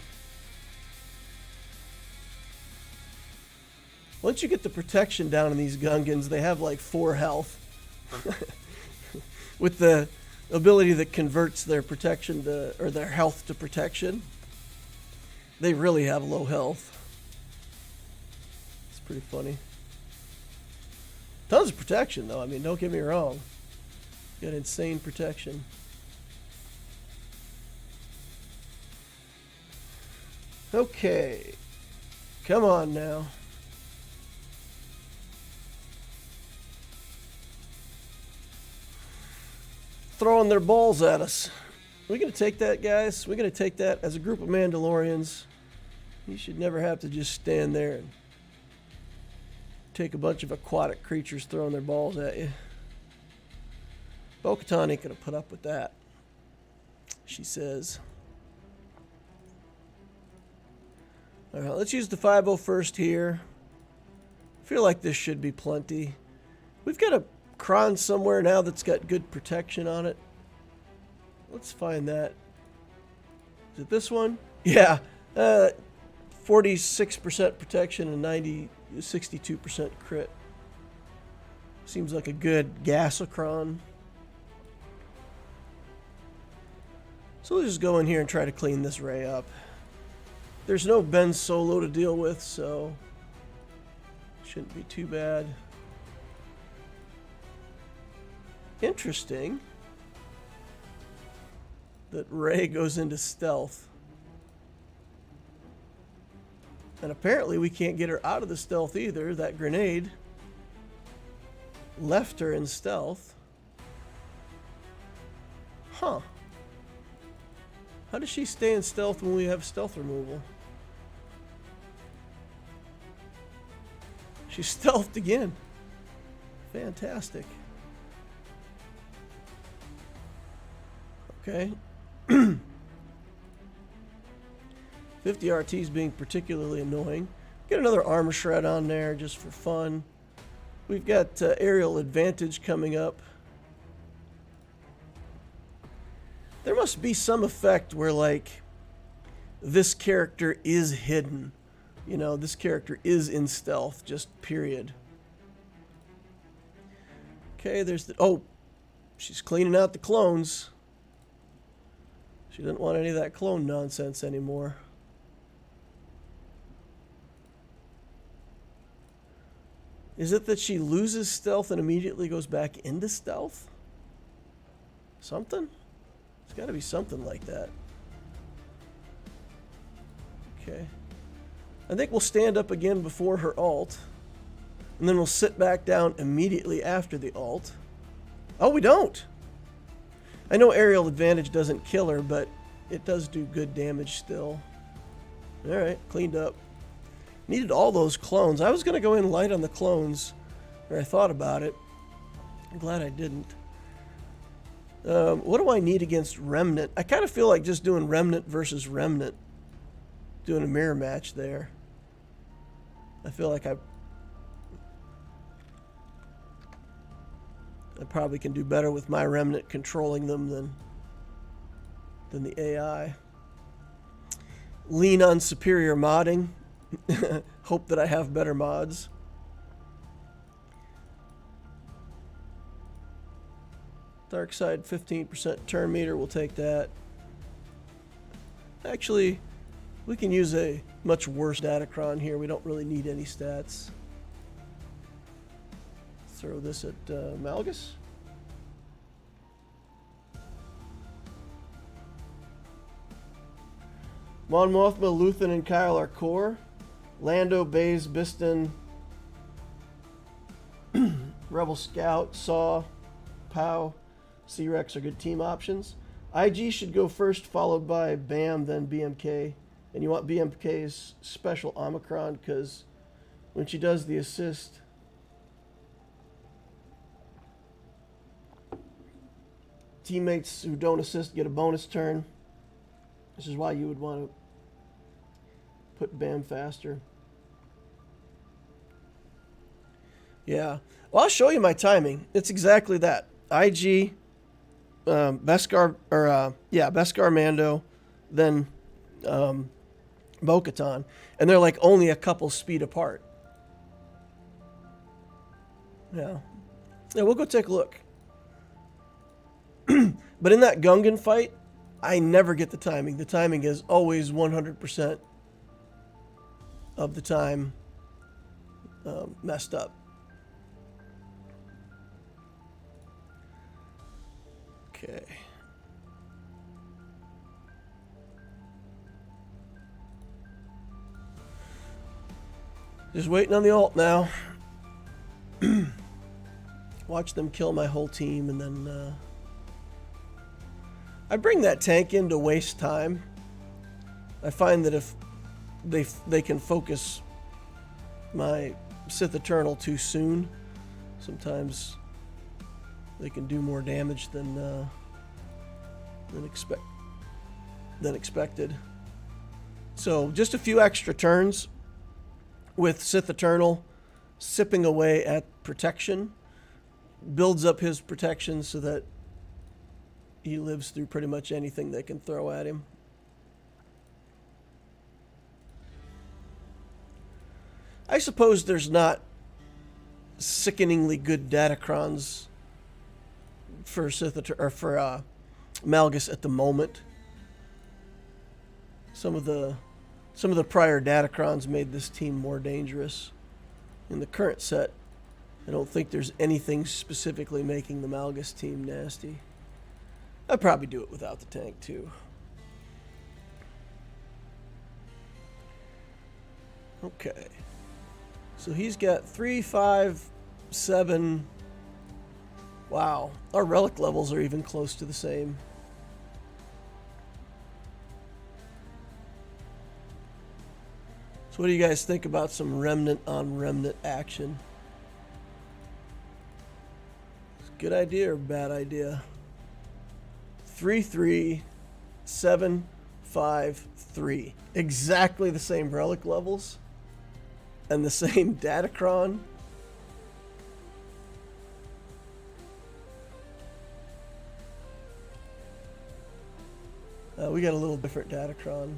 Once you get the protection down in these Gungans, they have like 4 health. With the ability that converts their protection to, or their health to protection, they really have low health. It's pretty funny. Tons of protection, though. I mean, don't get me wrong. Got insane protection. Okay. Come on now. Throwing their balls at us. We're going to take that, guys. We're going to take that as a group of Mandalorians. You should never have to just stand there and take a bunch of aquatic creatures throwing their balls at you. Bo-Katan ain't going to put up with that, she says. All right, let's use the 501st here. I feel like this should be plenty. We've got a Kron somewhere now that's got good protection on it. Let's find that. Is it this one? Yeah. 46% protection and 62% crit. Seems like a good gasocron. So we'll just go in here and try to clean this ray up. There's no Ben Solo to deal with, so shouldn't be too bad. Interesting that Rey goes into stealth. And apparently we can't get her out of the stealth either. That grenade left her in stealth. Huh. How does she stay in stealth when we have stealth removal? She's stealthed again. Fantastic. Okay. 50 RTs being particularly annoying. Get another armor shred on there just for fun. We've got aerial advantage coming up. There must be some effect where, like, this character is hidden. You know, this character is in stealth, just period. Okay, there's the... Oh, she's cleaning out the clones. She didn't want any of that clone nonsense anymore. Is it that she loses stealth and immediately goes back into stealth? Something? There's got to be something like that. Okay. I think we'll stand up again before her ult. And then we'll sit back down immediately after the ult. Oh, we don't! I know aerial advantage doesn't kill her, but it does do good damage still. Alright, cleaned up. Needed all those clones. I was going to go in light on the clones, or I thought about it. I'm glad I didn't. What do I need against Remnant? I kind of feel like just doing Remnant versus Remnant. Doing a mirror match there. I feel like I probably can do better with my Remnant controlling them than the AI. Lean on superior modding. Hope that I have better mods. Dark side 15% turn meter, we'll take that. Actually, we can use a much worse datacron here. We don't really need any stats. Throw this at Malgus. Mon Mothma, Luthen, and Kyle are core. Lando, Baze, Biston, Rebel Scout, Saw, Pow, C-Rex are good team options. IG should go first, followed by BAM, then BMK. And you want BMK's special Omicron, because when she does the assist, teammates who don't assist get a bonus turn. This is why you would want to put BAM faster. Yeah. Well, I'll show you my timing. It's exactly that. IG, Beskar, or Beskar Mando, then Bo-Katan. And they're like only a couple speed apart. Yeah. Yeah, we'll go take a look. But in that Gungan fight, I never get the timing. The timing is always 100% of the time messed up. Okay. Just waiting on the ult now. Watch them kill my whole team, and then I bring that tank in to waste time. I find that if they can focus my Sith Eternal too soon, sometimes they can do more damage than expected. So just a few extra turns with Sith Eternal sipping away at protection builds up his protection so that he lives through pretty much anything they can throw at him. I suppose there's not sickeningly good datacrons for Malgus at the moment. Some of the prior datacrons made this team more dangerous. In the current set, I don't think there's anything specifically making the Malgus team nasty. I'd probably do it without the tank too. Okay. So he's got 3, 5, 7. Wow. Our relic levels are even close to the same. So what do you guys think about some Remnant on Remnant action? It's a good idea or bad idea? 3, 3, 7, 5, 3. Exactly the same relic levels and the same datacron. We got a little different datacron.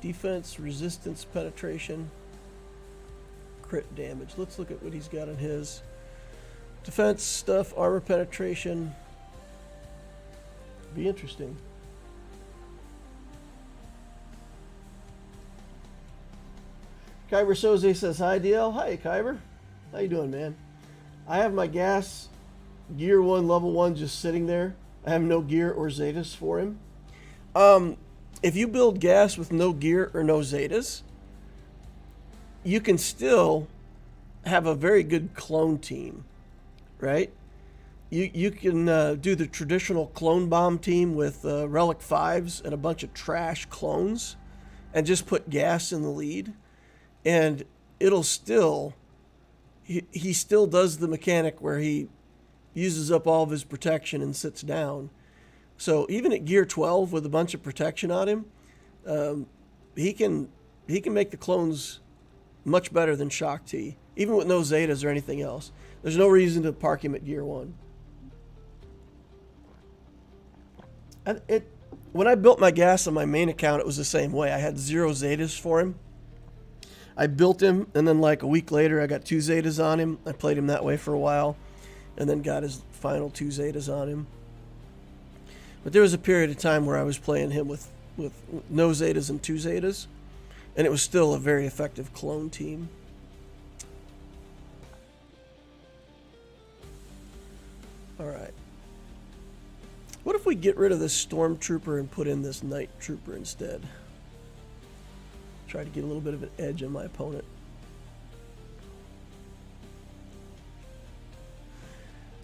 Defense, resistance, penetration, crit damage. Let's look at what he's got on his. Defense stuff, armor penetration. Be interesting. Kyber Soze says, hi, DL. Hi, Kyber. How you doing, man? I have my gas gear 1, level 1 just sitting there. I have no gear or Zetas for him. If you build gas with no gear or no Zetas, you can still have a very good clone team, right? You can do the traditional clone bomb team with Relic 5s and a bunch of trash clones and just put gas in the lead. And it'll still, he still does the mechanic where he uses up all of his protection and sits down. So even at gear 12 with a bunch of protection on him, he can make the clones much better than Shock T, even with no Zetas or anything else. There's no reason to park him at gear 1. When I built my gas on my main account, it was the same way. I had 0 Zetas for him. I built him, and then like a week later, I got 2 Zetas on him. I played him that way for a while, and then got his final 2 Zetas on him. But there was a period of time where I was playing him with no Zetas and 2 Zetas, and it was still a very effective clone team. All right. What if we get rid of this Stormtrooper and put in this Night Trooper instead? Try to get a little bit of an edge on my opponent.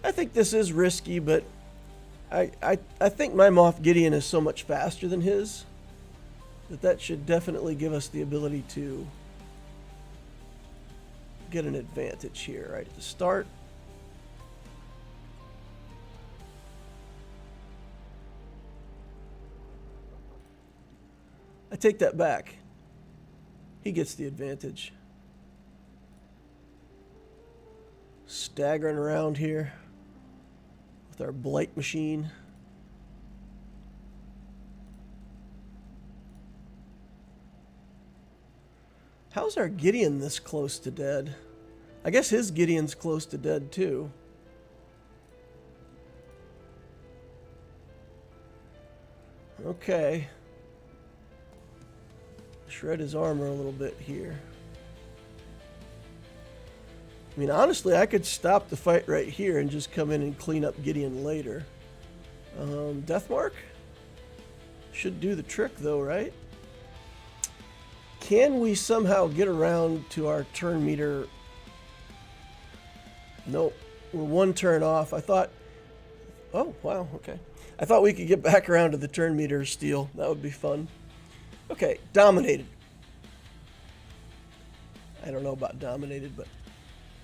I think this is risky, but I think my Moff Gideon is so much faster than his that should definitely give us the ability to get an advantage here right at the start. I take that back. He gets the advantage. Staggering around here with our blight machine. How's our Gideon this close to dead? I guess his Gideon's close to dead too. Okay. Shred his armor a little bit here. I mean, honestly, I could stop the fight right here and just come in and clean up Gideon later. Deathmark? Should do the trick though, right? Can we somehow get around to our turn meter? Nope. We're one turn off. I thought... Oh, wow, okay. I thought we could get back around to the turn meter steal. That would be fun. Okay, dominated. I don't know about dominated, but...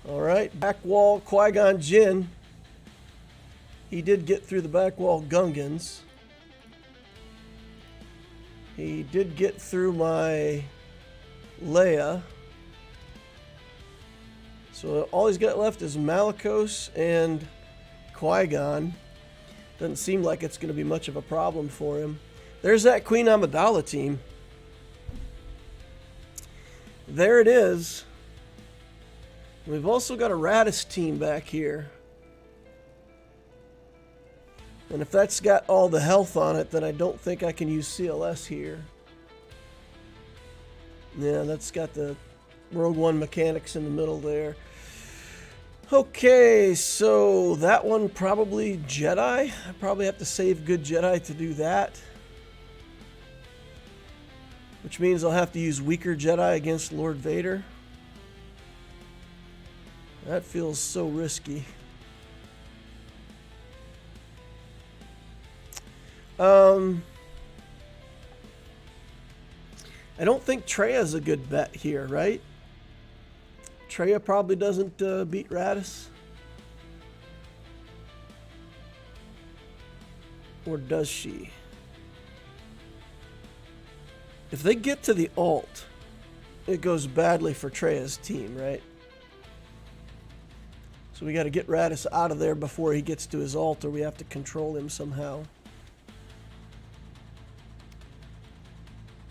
Alright, back wall Qui-Gon Jinn. He did get through the back wall Gungans. He did get through my Leia. So all he's got left is Malgus and Qui-Gon. Doesn't seem like it's going to be much of a problem for him. There's that Queen Amidala team. There it is. We've also got a Radis team back here. And if that's got all the health on it, then I don't think I can use CLS here. Yeah, that's got the Rogue One mechanics in the middle there. Okay, so that one probably Jedi. I probably have to save good Jedi to do that. Which means I'll have to use weaker Jedi against Lord Vader. That feels so risky. I don't think Treya's a good bet here, right? Treya probably doesn't beat Radis. Or does she? If they get to the ult, it goes badly for Treya's team, right? So we got to get Radis out of there before he gets to his ult, or we have to control him somehow.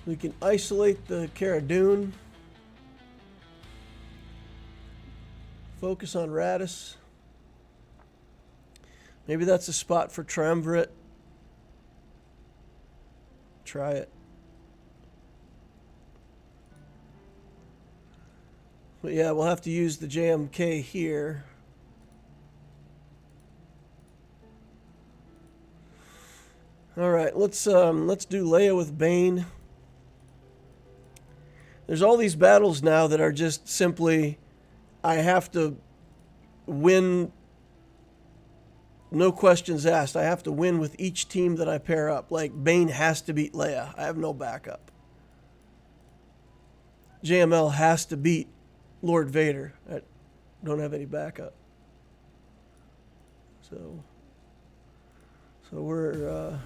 We can isolate the Cara Dune. Focus on Radis. Maybe that's a spot for Triumvirate. Try it. But yeah, we'll have to use the JMK here. All right, let's do Leia with Bane. There's all these battles now that are just simply, I have to win, no questions asked. I have to win with each team that I pair up. Like, Bane has to beat Leia. I have no backup. JML has to beat Lord Vader. I don't have any backup. So we're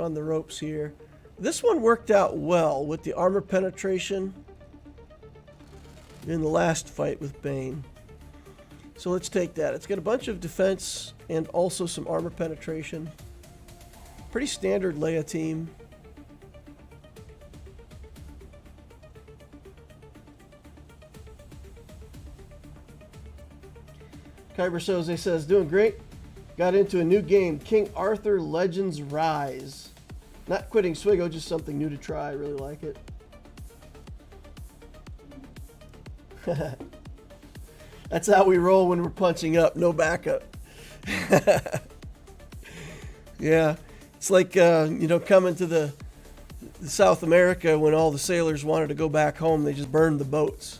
on the ropes here. This one worked out well with the armor penetration in the last fight with Bane. So let's take that. It's got a bunch of defense and also some armor penetration. Pretty standard Leia team. Kyber Soze says, doing great. Got into a new game, King Arthur Legends Rise. Not quitting Swgoh, just something new to try. I really like it. That's how we roll when we're punching up. No backup. Yeah. It's like, coming to the South America when all the sailors wanted to go back home. They just burned the boats.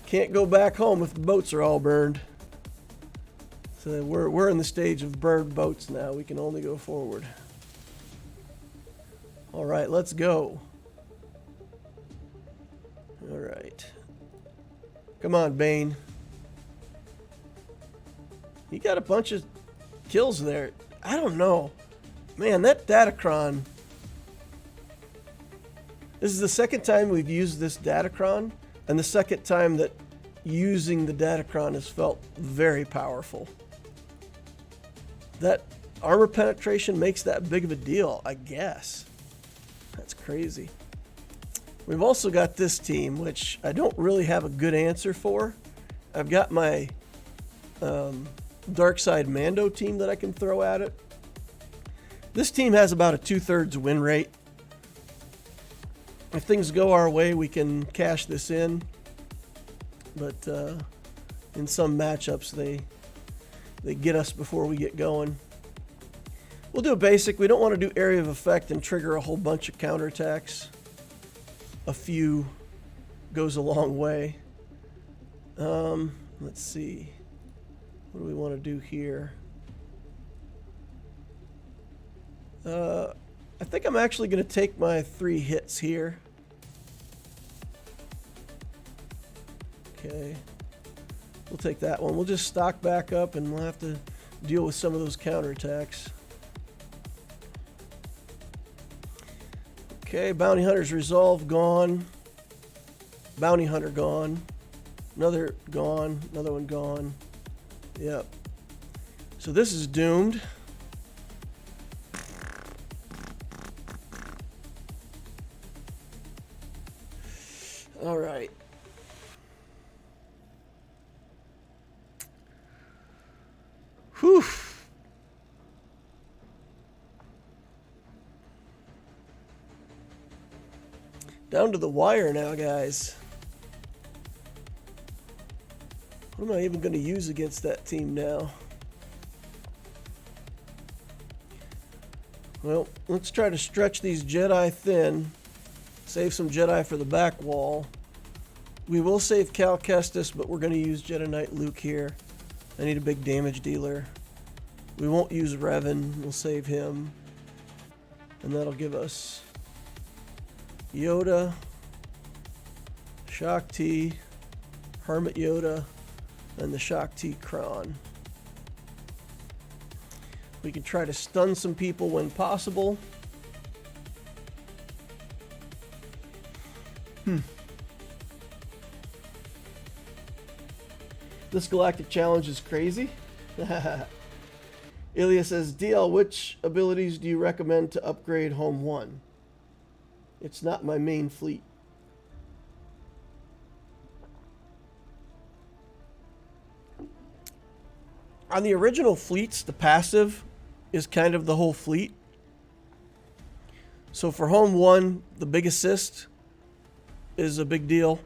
Can't go back home if the boats are all burned. So we're in the stage of burned boats now. We can only go forward. All right, let's go. All right. Come on, Bane. You got a bunch of kills there. I don't know. Man, that datacron This is the second time we've used this datacron, and the second time that using the datacron has felt very powerful. That armor penetration makes that big of a deal, I guess. That's crazy. We've also got this team, which I don't really have a good answer for. I've got my Dark Side Mando team that I can throw at it. This team has about a 2/3 win rate. If things go our way, we can cash this in. But in some matchups, they get us before we get going. We'll do a basic. We don't want to do area of effect and trigger a whole bunch of counterattacks. A few goes a long way. Let's see. What do we want to do here? I think I'm actually going to take my 3 hits here. Okay. We'll take that one. We'll just stock back up and we'll have to deal with some of those counterattacks. Okay, Bounty Hunter's Resolve gone. Bounty Hunter gone. Another gone. Another one gone. Yep. So this is doomed. All right. Whew. Down to the wire now, guys. What am I even going to use against that team now? Well, let's try to stretch these Jedi thin. Save some Jedi for the back wall. We will save Cal Kestis, but we're going to use Jedi Knight Luke here. I need a big damage dealer. We won't use Revan. We'll save him. And that'll give us Yoda, Shaak Ti, Hermit Yoda, and the Shaak Ti Kron. We can try to stun some people when possible. This galactic challenge is crazy. Ilya says, DL, which abilities do you recommend to upgrade Home 1? It's not my main fleet. On the original fleets, the passive is kind of the whole fleet. So for Home 1, the big assist is a big deal.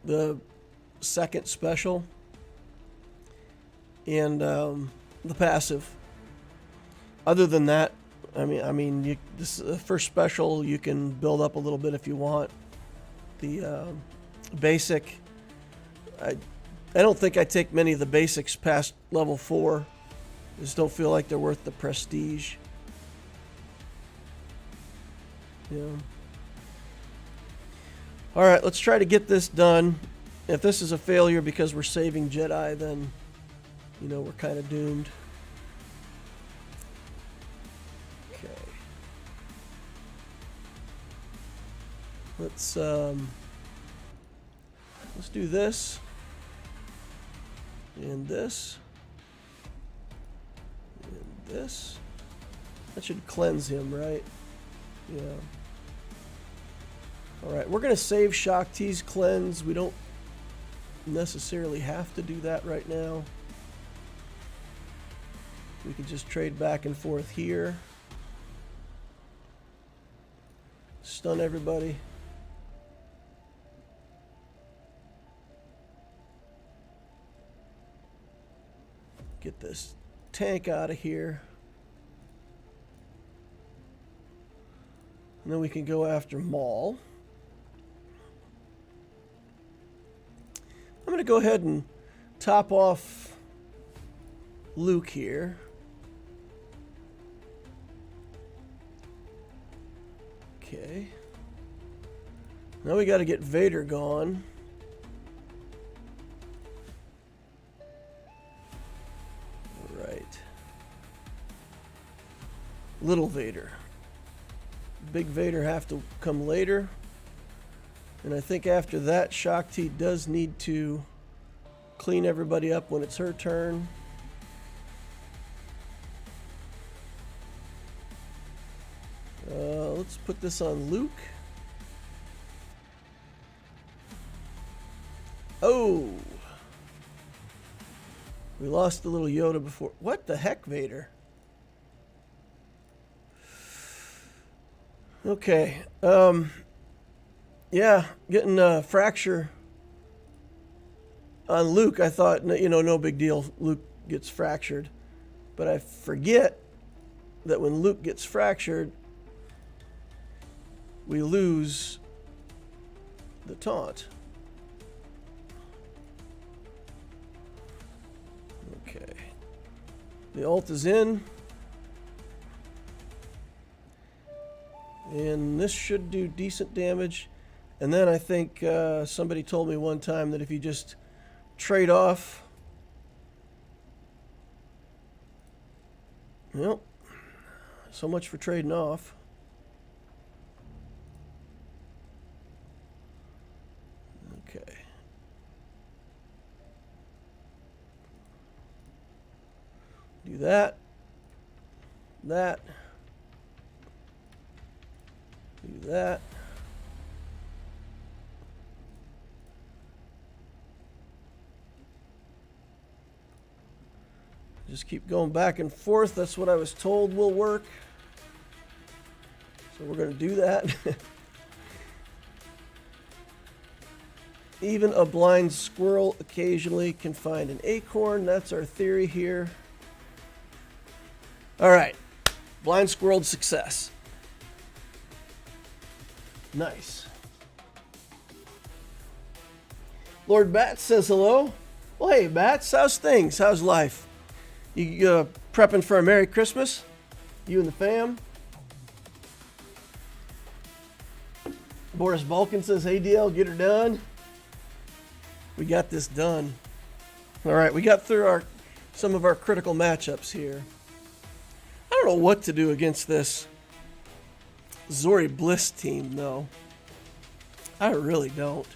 The second special and the passive. Other than that, this first special you can build up a little bit if you want. The basic, I don't think I take many of the basics past level 4. I just don't feel like they're worth the prestige. Yeah. All right, let's try to get this done. If this is a failure because we're saving Jedi, then, you know, we're kind of doomed. Okay. Let's do this. And this. And this. That should cleanse him, right? Yeah. Alright, we're going to save Shaak Ti's cleanse. We don't necessarily have to do that right now. We can just trade back and forth here. Stun everybody. Get this tank out of here. And then we can go after Maul. I'm going to go ahead and top off Luke here. Okay. Now we got to get Vader gone. All right. Little Vader. Big Vader have to come later. And I think after that, Shakti does need to clean everybody up when it's her turn. Let's put this on Luke. Oh! We lost a little Yoda before. What the heck, Vader? Okay. Yeah, getting a fracture on Luke. I thought, you know, no big deal. Luke gets fractured. But I forget that when Luke gets fractured, we lose the taunt. Okay. The ult is in. And this should do decent damage. And then I think somebody told me one time that if you just trade off... Well, so much for trading off. Okay. Do that. That. Do that. Just keep going back and forth. That's what I was told will work. So we're going to do that. Even a blind squirrel occasionally can find an acorn. That's our theory here. All right. Blind squirrel success. Nice. Lord Bats says hello. Well, hey, Bats. How's things? How's life? You prepping for a Merry Christmas? You and the fam? Boris Balkan says, hey, DL, get her done. We got this done. All right, we got through some of our critical matchups here. I don't know what to do against this Zori Bliss team, though. I really don't.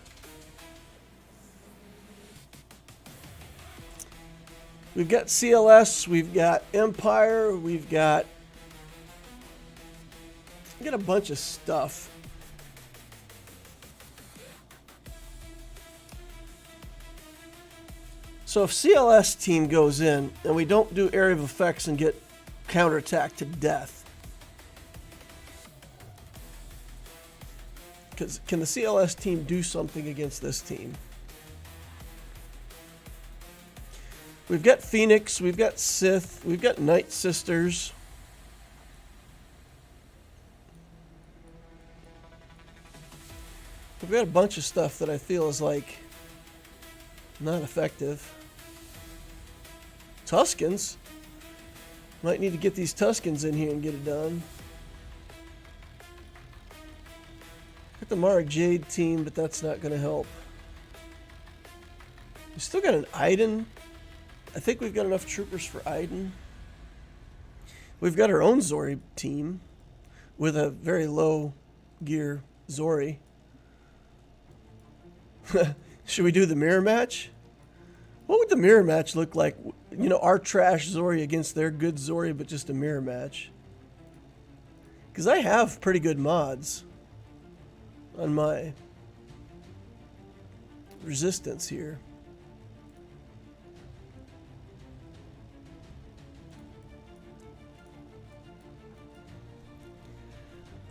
We've got CLS, we've got Empire, we've got a bunch of stuff. So if CLS team goes in and we don't do area of effects and get counterattacked to death, can the CLS team do something against this team? We've got Phoenix, we've got Sith, we've got Night Sisters. We've got a bunch of stuff that I feel is like not effective. Tuskens. Might need to get these Tuskens in here and get it done. Got the Mara Jade team, but that's not going to help. We still got an Iden. I think we've got enough troopers for Iden. We've got our own Zori team with a very low gear Zori. Should we do the mirror match? What would the mirror match look like? You know, our trash Zori against their good Zori, but just a mirror match. Because I have pretty good mods on my resistance here.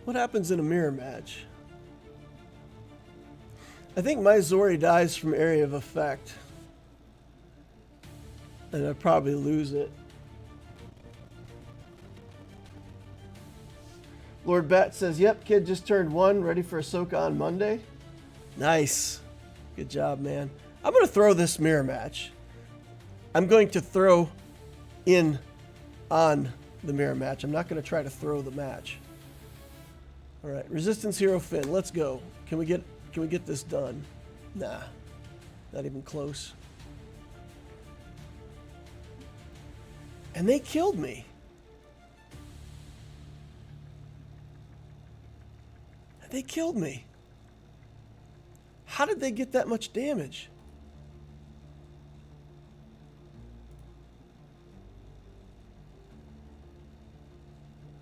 What happens in a mirror match? I think my Zori dies from area of effect. And I'd probably lose it. Lord Bat says, yep, kid just turned 1, ready for Ahsoka on Monday. Nice. Good job, man. I'm going to throw this mirror match. I'm going to throw in on the mirror match. I'm not going to try to throw the match. All right, Resistance Hero Finn, let's go. Can we get this done? Nah, not even close. And they killed me. They killed me. How did they get that much damage?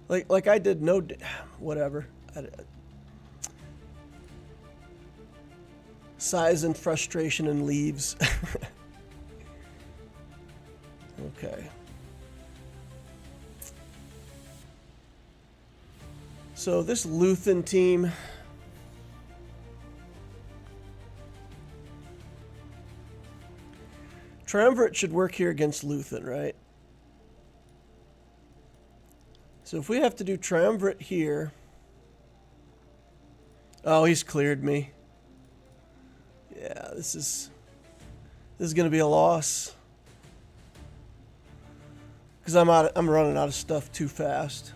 Like I did no... Whatever. Sighs and frustration and leaves. Okay. So this Luthen team... Triumvirate should work here against Luthen, right? So if we have to do Triumvirate here... Oh, he's cleared me. Yeah, this is going to be a loss. Because I'm running out of stuff too fast.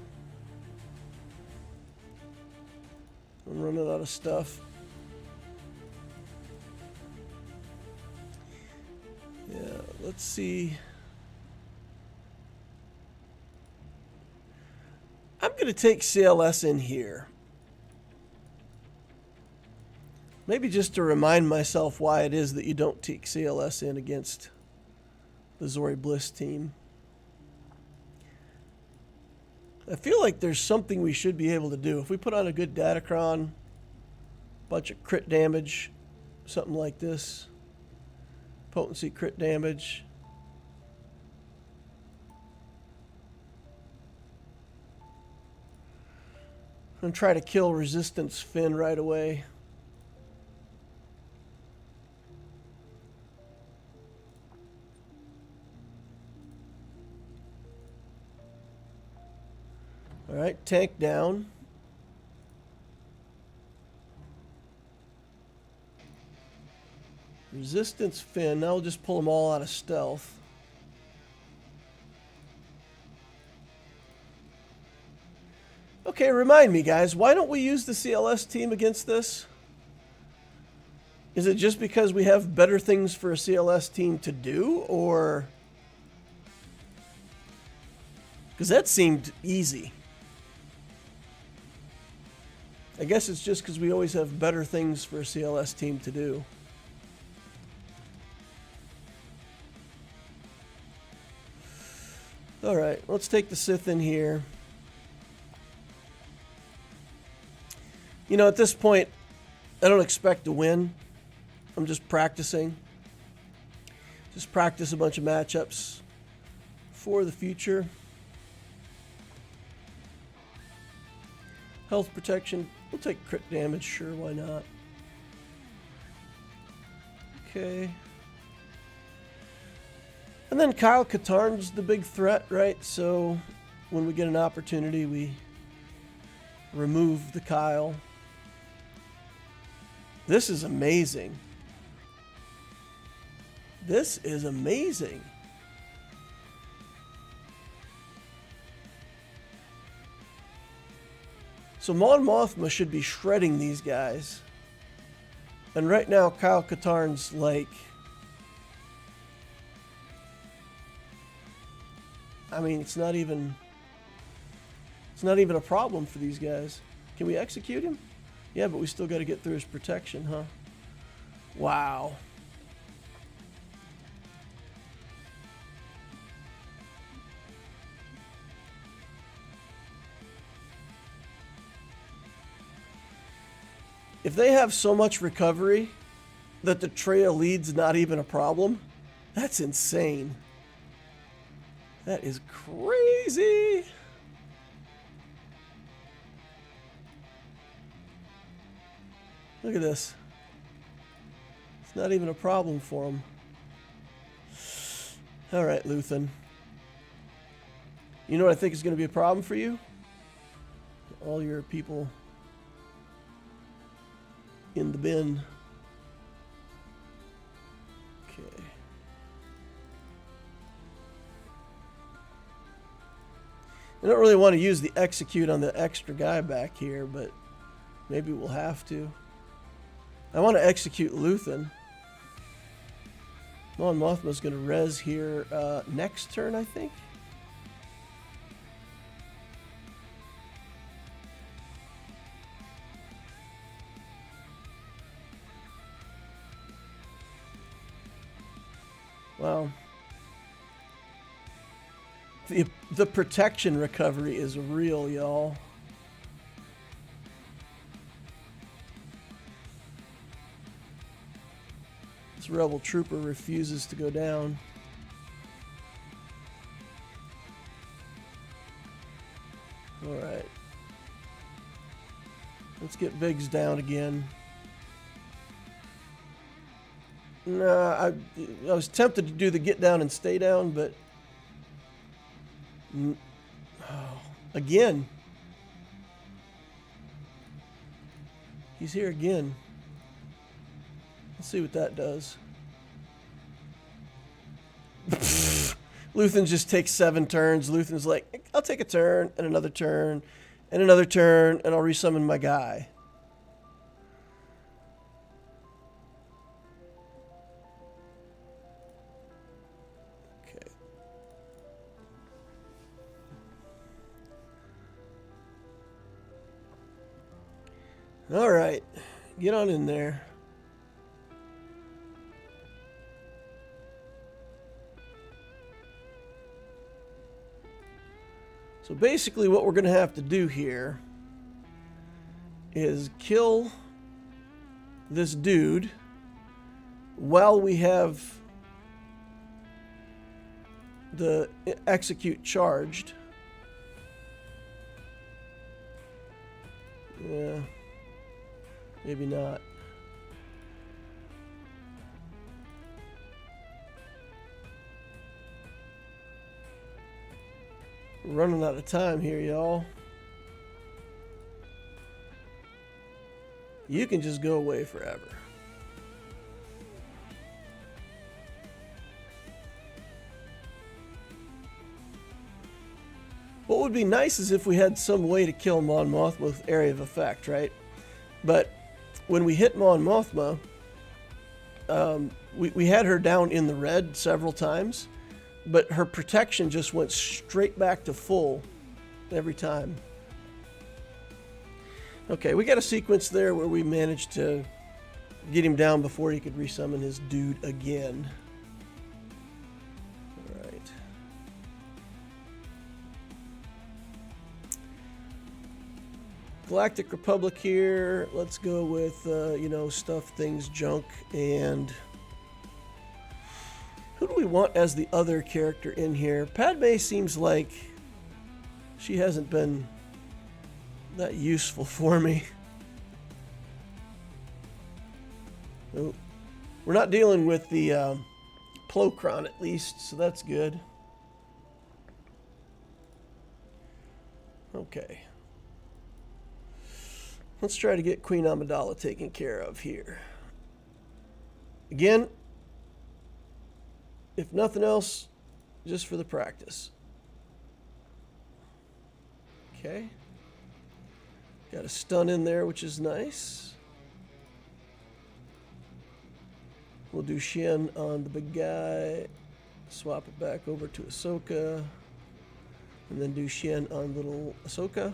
I'm running out of stuff. Yeah, let's see. I'm going to take CLS in here. Maybe just to remind myself why it is that you don't take CLS in against the Zori Bliss team. I feel like there's something we should be able to do. If we put on a good datacron, bunch of crit damage, something like this. Potency crit damage. I'm going to try to kill Resistance Finn right away. Alright, tank down. Resistance Finn. Now we'll just pull them all out of stealth. Okay, remind me, guys. Why don't we use the CLS team against this? Is it just because we have better things for a CLS team to do, or... Because that seemed easy. I guess it's just because we always have better things for a CLS team to do. Alright, let's take the Sith in here. You know, at this point, I don't expect to win. I'm just practicing. Just practice a bunch of matchups for the future. Health protection. We'll take crit damage, sure, why not? Okay. And then Kyle Katarn's the big threat, right? So when we get an opportunity, we remove the Kyle. This is amazing. This is amazing. So Mon Mothma should be shredding these guys. And right now, Kyle Katarn's like... I mean, it's not even a problem for these guys. Can we execute him? Yeah, but we still got to get through his protection, huh? Wow. If they have so much recovery that the trail lead's not even a problem, that's insane. That is crazy. Look at this. It's not even a problem for them. All right, Luthen. You know what I think is going to be a problem for you? All your people in the bin. Okay. I don't really want to use the execute on the extra guy back here, but maybe we'll have to. I want to execute Luthen. Mon Mothma's going to res here next turn, I think. Wow. The protection recovery is real, y'all. This rebel trooper refuses to go down. Alright. Let's get Biggs down again. Nah, I was tempted to do the get down and stay down, but... Oh, again. He's here again. Let's see what that does. Luthen just takes 7 turns. Luthen's like, I'll take a turn, and another turn, and another turn, and I'll resummon my guy. Okay. All right. Get on in there. So basically what we're going to have to do here is kill this dude while we have the execute charged. Yeah, maybe not. We're running out of time here, y'all. You can just go away forever. What would be nice is if we had some way to kill Mon Mothma with area of effect, right? But when we hit Mon Mothma, we had her down in the red several times. But her protection just went straight back to full every time. Okay, we got a sequence there where we managed to get him down before he could resummon his dude again. All right. Galactic Republic here. Let's go with, stuff, things, junk, and... Who do we want as the other character in here? Padme seems like she hasn't been that useful for me. Oh, we're not dealing with the Plocron at least, so that's good. Okay. Let's try to get Queen Amidala taken care of here. Again, if nothing else, just for the practice. Okay. Got a stun in there, which is nice. We'll do Shin on the big guy. Swap it back over to Ahsoka. And then do Shin on little Ahsoka.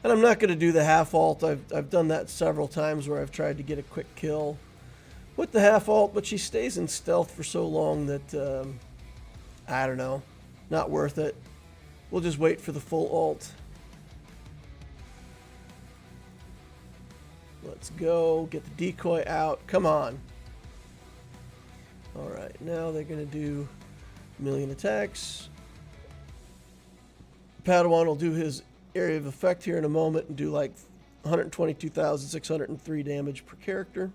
And I'm not going to do the half alt. I've done that several times where I've tried to get a quick kill with the half alt, but she stays in stealth for so long that, I don't know, not worth it. We'll just wait for the full alt. Let's go, get the decoy out, come on. All right, now they're gonna do a million attacks. Padawan will do his area of effect here in a moment and do like 122,603 damage per character.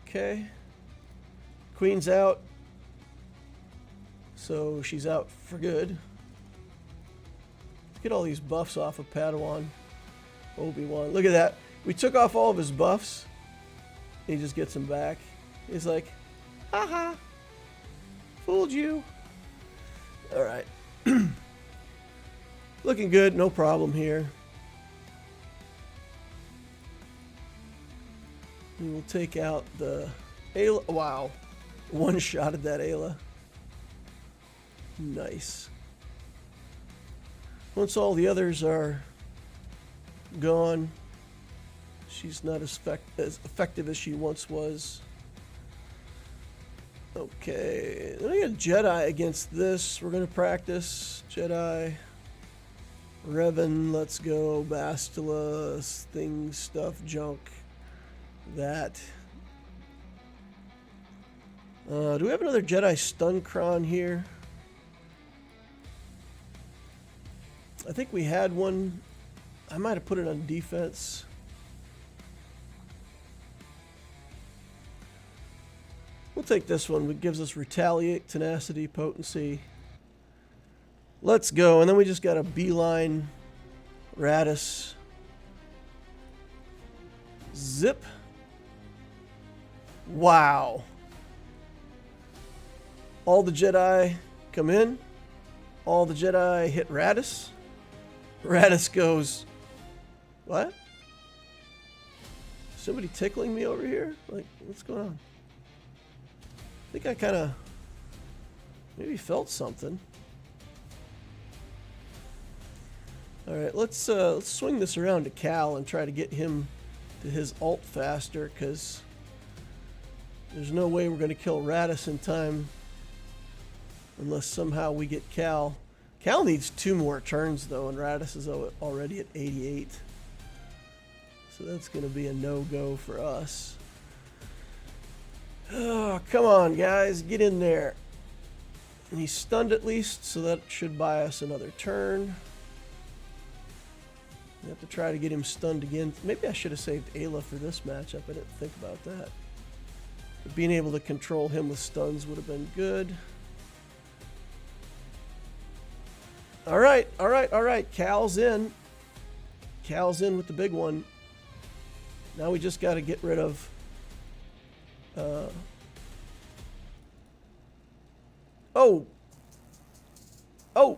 Okay, Queen's out, so she's out for good. Let's get all these buffs off of Padawan. Obi-Wan, look at that. We took off all of his buffs. He just gets them back. He's like, haha, fooled you. All right, looking good, no problem here. We will take out the Ayla. Wow. One shot at that Ayla. Nice. Once all the others are gone, She's not as effective as she once was. Okay, then I got Jedi against this. We're going to practice Jedi. Revan, let's go. Bastila, things, stuff, junk. That. Do we have another Jedi Stuncron here? I think we had one. I might have put it on defense. We'll take this one. It gives us retaliate, tenacity, potency. Let's go. And then we just got a beeline Radis. Zip. Wow. All the Jedi come in. All the Jedi hit Radis. Radis goes, what? Somebody tickling me over here? Like, what's going on? I think I kind of maybe felt something. All right, let's swing this around to Cal and try to get him to his ult faster, because there's no way we're going to kill Radis in time unless somehow we get Cal. Cal needs 2 more turns, though, and Radis is already at 88. So that's going to be a no-go for us. Oh, come on, guys. Get in there. And he's stunned at least, so that should buy us another turn. We have to try to get him stunned again. Maybe I should have saved Ayla for this matchup. I didn't think about that. But being able to control him with stuns would have been good. All right, all right, all right. Cal's in. Cal's in with the big one. Now we just got to get rid of... Oh! Oh!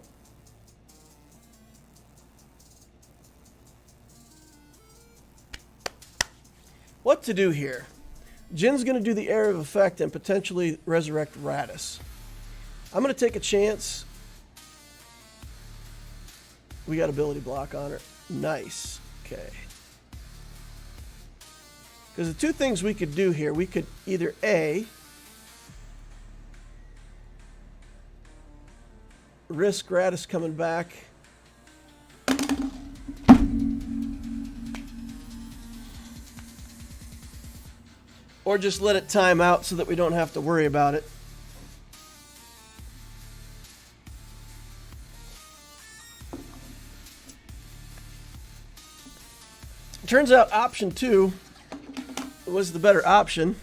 What to do here? Jin's going to do the Area of Effect and potentially resurrect Radis. I'm going to take a chance. We got ability block on her. Nice. Okay. Because the 2 things we could do here, we could either A, risk Radis coming back, or just let it time out so that we don't have to worry about it. Turns out option 2 was the better option.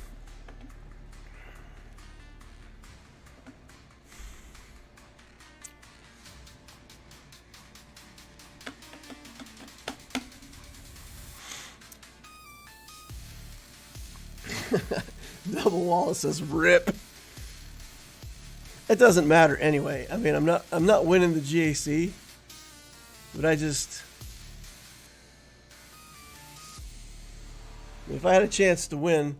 Double Wallace says rip. It doesn't matter anyway. I mean, I'm not winning the GAC, but if I had a chance to win,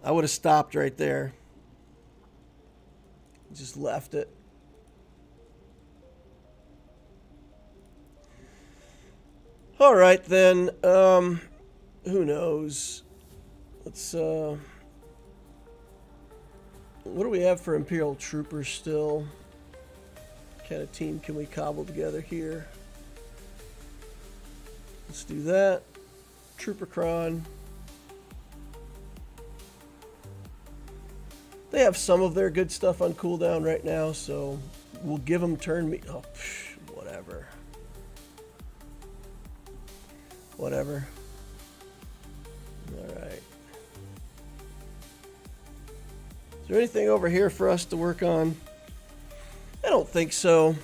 I would have stopped right there. Just left it. All right then. Who knows? Let's what do we have for Imperial Troopers still? What kind of team can we cobble together here? Let's do that. Troopercron. They have some of their good stuff on cooldown right now, so we'll give them turn me. Oh, whatever. Whatever. All right. Is there anything over here for us to work on? I don't think so.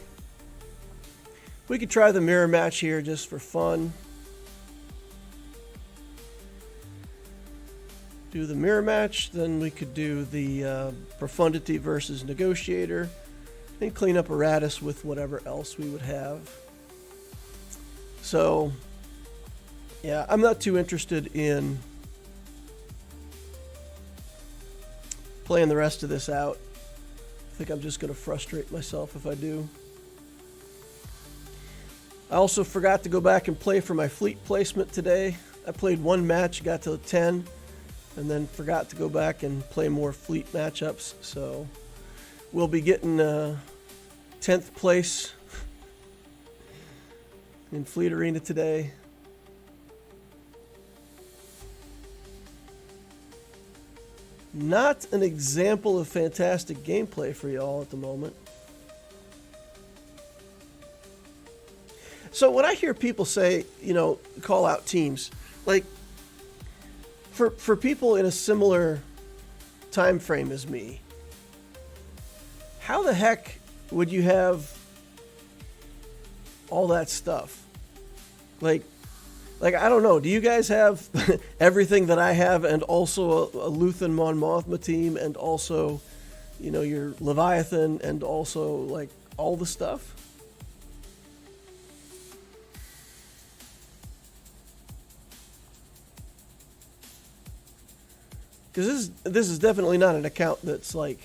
We could try the mirror match here just for fun. Do the mirror match, then we could do the Profundity versus Negotiator, and clean up a Radis with whatever else we would have. So, yeah, I'm not too interested in playing the rest of this out. I think I'm just going to frustrate myself if I do. I also forgot to go back and play for my fleet placement today. I played one match, got to 10, and then forgot to go back and play more fleet matchups. So we'll be getting 10th place in Fleet Arena today. Not an example of fantastic gameplay for y'all at the moment. So when I hear people say, you know, call out teams, like for people in a similar time frame as me, how the heck would you have all that stuff? Like I don't know. Do you guys have everything that I have, and also a Luthen Mon Mothma team, and also, you know, your Leviathan, and also like all the stuff? Because this is definitely not an account that's like.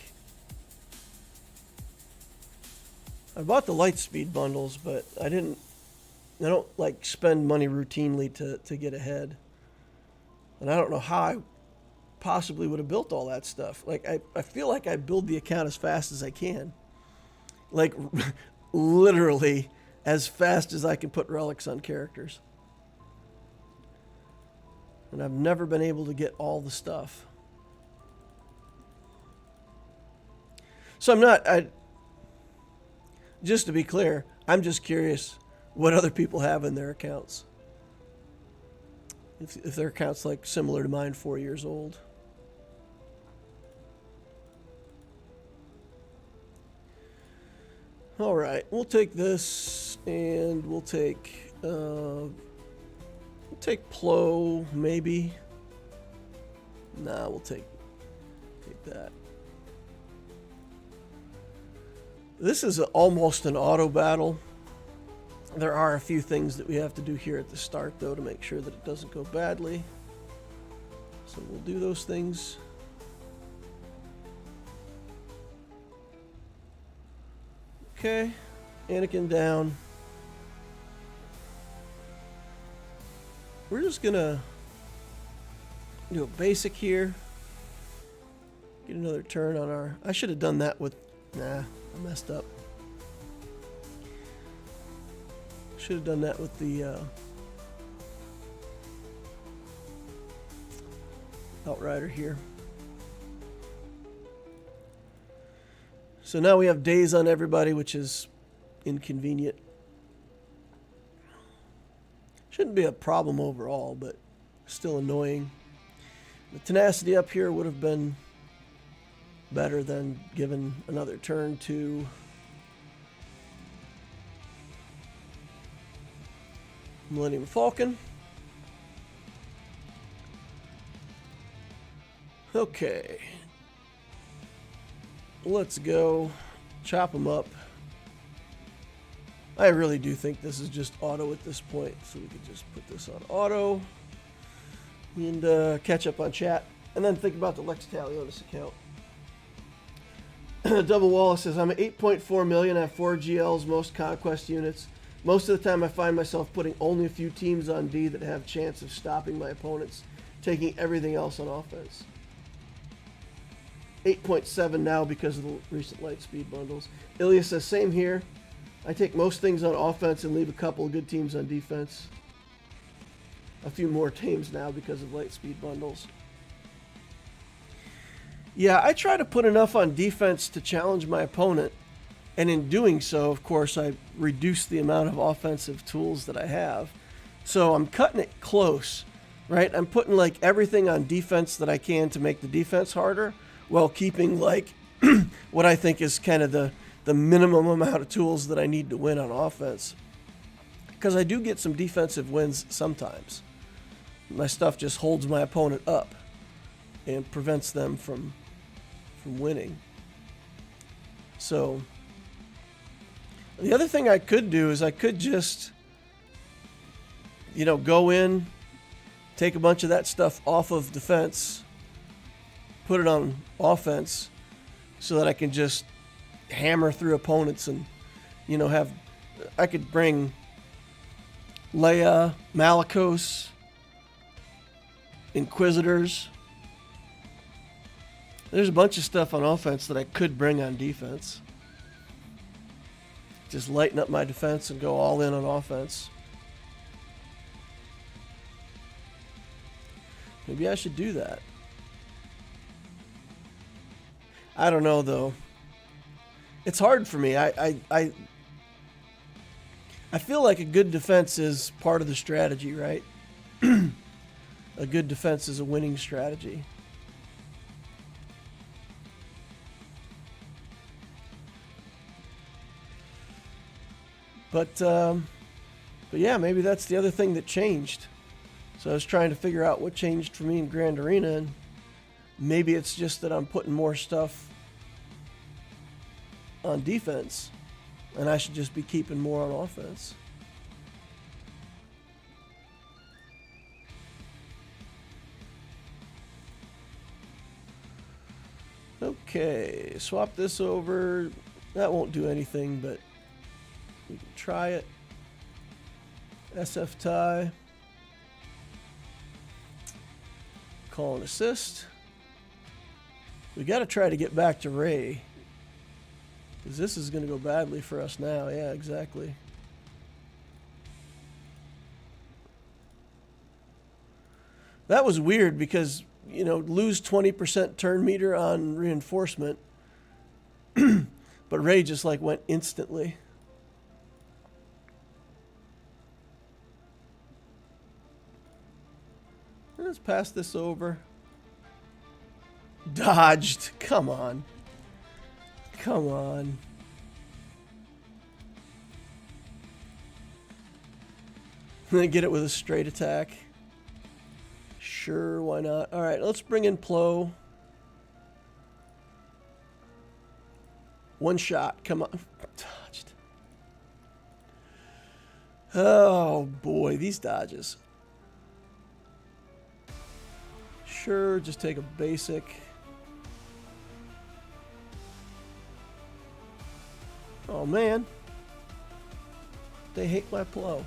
I bought the Lightspeed bundles, but I don't like spend money routinely to get ahead. And I don't know how I possibly would have built all that stuff. Like I feel like I build the account as fast as I can. Like literally as fast as I can put relics on characters. And I've never been able to get all the stuff. So just to be clear, I'm just curious what other people have in their accounts. If their account's like similar to mine, 4 years old. All right, we'll take this, and we'll take Plo, maybe. Nah, we'll take that. This is almost an auto battle. There are a few things that we have to do here at the start, though, to make sure that it doesn't go badly. So we'll do those things. Okay, Anakin down. We're just gonna do a basic here. Get another turn on our... I should have done that with... Nah, I messed up. Should have done that with the Outrider here. So now we have days on everybody, which is inconvenient. Shouldn't be a problem overall, but still annoying. The tenacity up here would have been better than giving another turn to Millennium Falcon. Okay. Let's go. Chop them up. I really do think this is just auto at this point, so we could just put this on auto and catch up on chat, and then think about the Lex tally on this account. Double Wallace says, I'm at 8.4 million. I have 4 GLs, most conquest units. Most of the time I find myself putting only a few teams on D that have chance of stopping my opponents, taking everything else on offense. 8.7 now because of the recent Lightspeed bundles. Ilya says, same here. I take most things on offense and leave a couple of good teams on defense. A few more teams now because of Lightspeed bundles. Yeah, I try to put enough on defense to challenge my opponent. And in doing so, of course, I reduce the amount of offensive tools that I have. So I'm cutting it close, right? I'm putting like everything on defense that I can to make the defense harder, while keeping like what I think is kind of the minimum amount of tools that I need to win on offense. Because I do get some defensive wins sometimes. My stuff just holds my opponent up and prevents them from winning. So the other thing I could do is I could just, go in, take a bunch of that stuff off of defense, put it on offense, so that I can just hammer through opponents and, I could bring Leia, Malgus, Inquisitors. There's a bunch of stuff on offense that I could bring on defense. Just lighten up my defense and go all in on offense. Maybe I should do that. I don't know though. It's hard for me. I feel like a good defense is part of the strategy, right? A good defense is a winning strategy. But yeah, maybe that's the other thing that changed. So I was trying to figure out what changed for me in Grand Arena, and maybe it's just that I'm putting more stuff on defense, and I should just be keeping more on offense. Okay, swap this over. That won't do anything, but we can try it. SF tie. Call an assist. We got to try to get back to Ray, because this is going to go badly for us now. Yeah, exactly. That was weird because, you know, lose 20% turn meter on reinforcement, but Ray just like went instantly. Let's pass this over. Dodged. Come on. Come on. Then get it with a straight attack. Sure, why not? All right, let's bring in Plo. One shot. Come on. Dodged. Oh, boy, these dodges. Sure, just take a basic. Oh, man. They hate my Plo.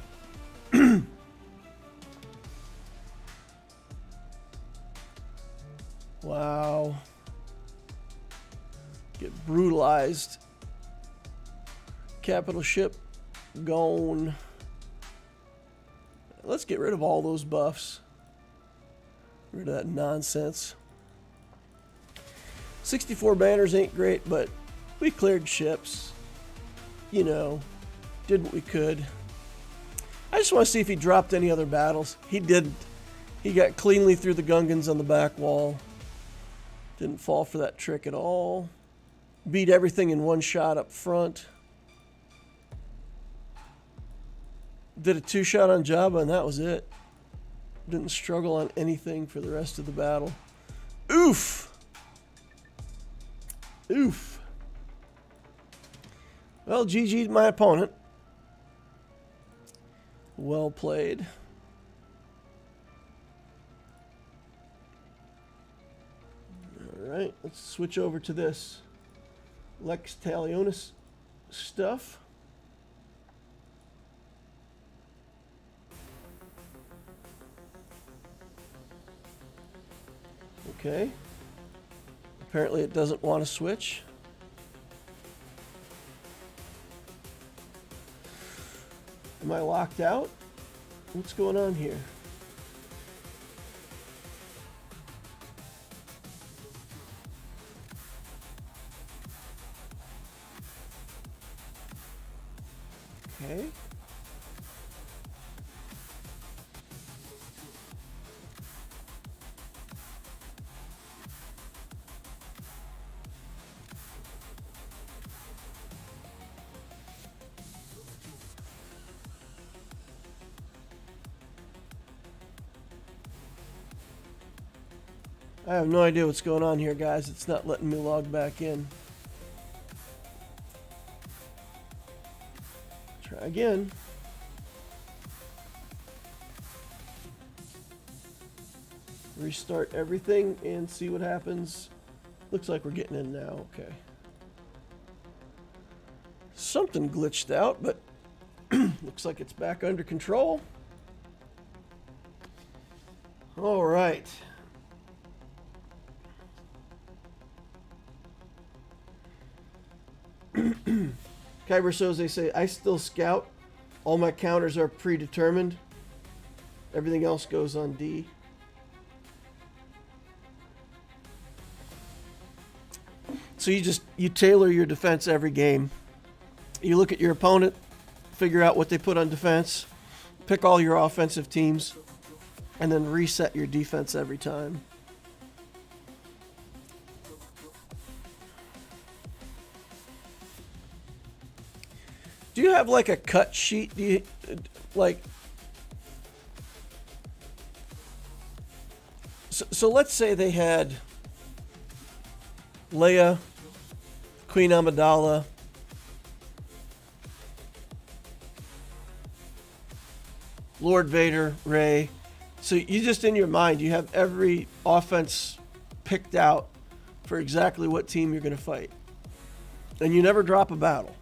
Wow. Get brutalized. Capital ship gone. Let's get rid of all those buffs. Rid of that nonsense. 64 banners ain't great, but we cleared ships. You know, did what we could. I just want to see if he dropped any other battles. He didn't. He got cleanly through the Gungans on the back wall. Didn't fall for that trick at all. Beat everything in one shot up front. Did a two-shot on Jabba, and that was it. Didn't struggle on anything for the rest of the battle. Oof! Oof. Well, GG'd my opponent. Well played. Alright, let's switch over to this Lex Talionis stuff. Okay. Apparently it doesn't want to switch. Am I locked out? What's going on here? Okay. I have no idea what's going on here, guys. It's not letting me log back in. Try again. Restart everything and see what happens. Looks like we're getting in now. Okay. Something glitched out, but looks like it's back under control. All right. Kyber shows they say, I still scout. All my counters are predetermined. Everything else goes on D. So you tailor your defense every game. You look at your opponent, figure out what they put on defense, pick all your offensive teams, and then reset your defense every time. Do you have like a cut sheet? Do you like? So let's say they had Leia, Queen Amidala, Lord Vader, Rey. So you just in your mind, you have every offense picked out for exactly what team you're going to fight. And you never drop a battle.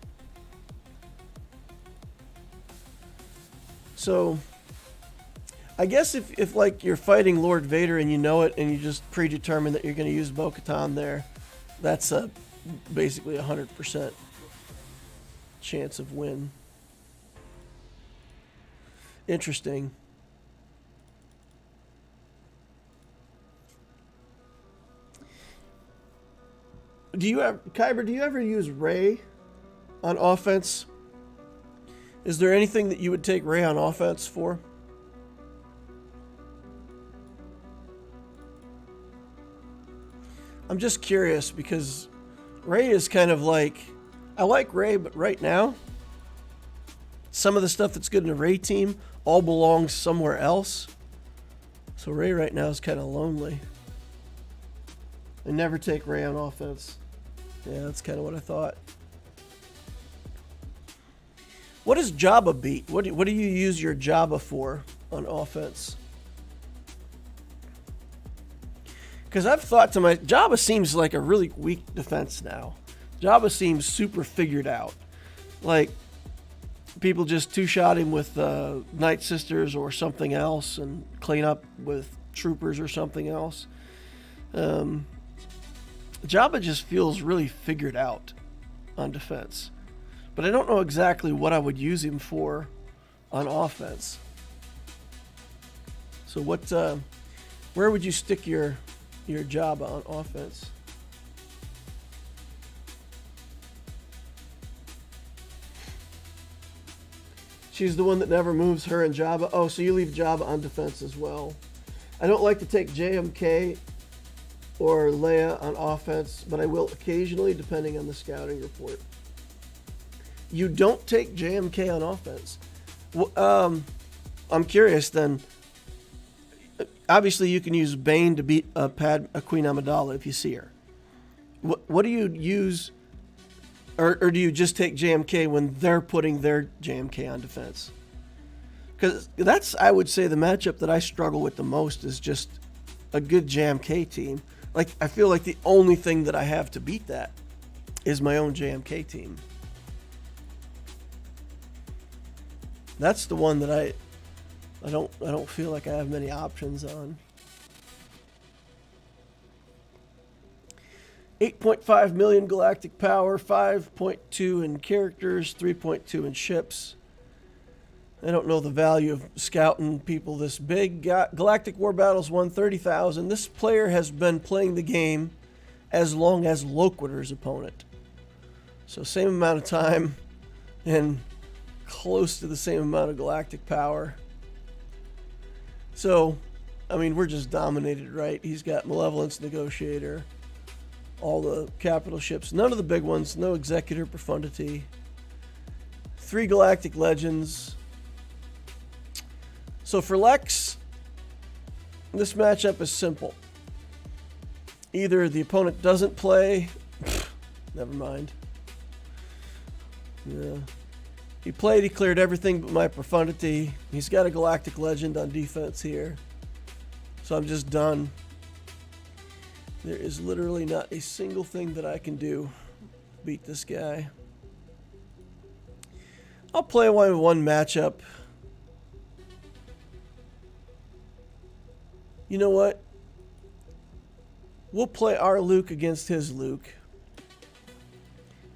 So I guess if like you're fighting Lord Vader and you know it and you just predetermine that you're going to use Bo-Katan there, that's basically 100% chance of win. Interesting. Kyber, do you ever use Rey on offense? Is there anything that you would take Rey on offense for? I'm just curious because Rey is kind of like, I like Rey, but right now, some of the stuff that's good in a Rey team all belongs somewhere else. So Rey right now is kind of lonely. I never take Rey on offense. Yeah, that's kind of what I thought. What does Jabba beat? What do you use your Jabba for on offense? Because I've thought to Jabba seems like a really weak defense now. Jabba seems super figured out. Like, people just two-shot him with Night Sisters or something else and clean up with troopers or something else. Jabba just feels really figured out on defense. But I don't know exactly what I would use him for on offense. So where would you stick your Jabba on offense? She's the one that never moves, her and Jabba. Oh, so you leave Jabba on defense as well. I don't like to take JMK or Leia on offense, but I will occasionally, depending on the scouting report. You don't take JMK on offense. I'm curious then. Obviously, you can use Bane to beat a Queen Amidala if you see her. What do you use, or do you just take JMK when they're putting their JMK on defense? Because that's, I would say, the matchup that I struggle with the most is just a good JMK team. Like, I feel like the only thing that I have to beat that is my own JMK team. That's the one that I don't feel like I have many options on. 8.5 million galactic power, 5.2 in characters, 3.2 in ships. I don't know the value of scouting people this big. Galactic War Battles won 30,000. This player has been playing the game as long as Loquitur's opponent. So same amount of time and close to the same amount of galactic power. So, I mean, we're just dominated, right? He's got Malevolence Negotiator, all the capital ships, none of the big ones, no Executor Profundity, 3 Galactic Legends. So for Lex, this matchup is simple. Either the opponent doesn't play, never mind. Yeah. He played, he cleared everything but my Profundity. He's got a Galactic Legend on defense here. So I'm just done. There is literally not a single thing that I can do to beat this guy. I'll play one matchup. You know what? We'll play our Luke against his Luke.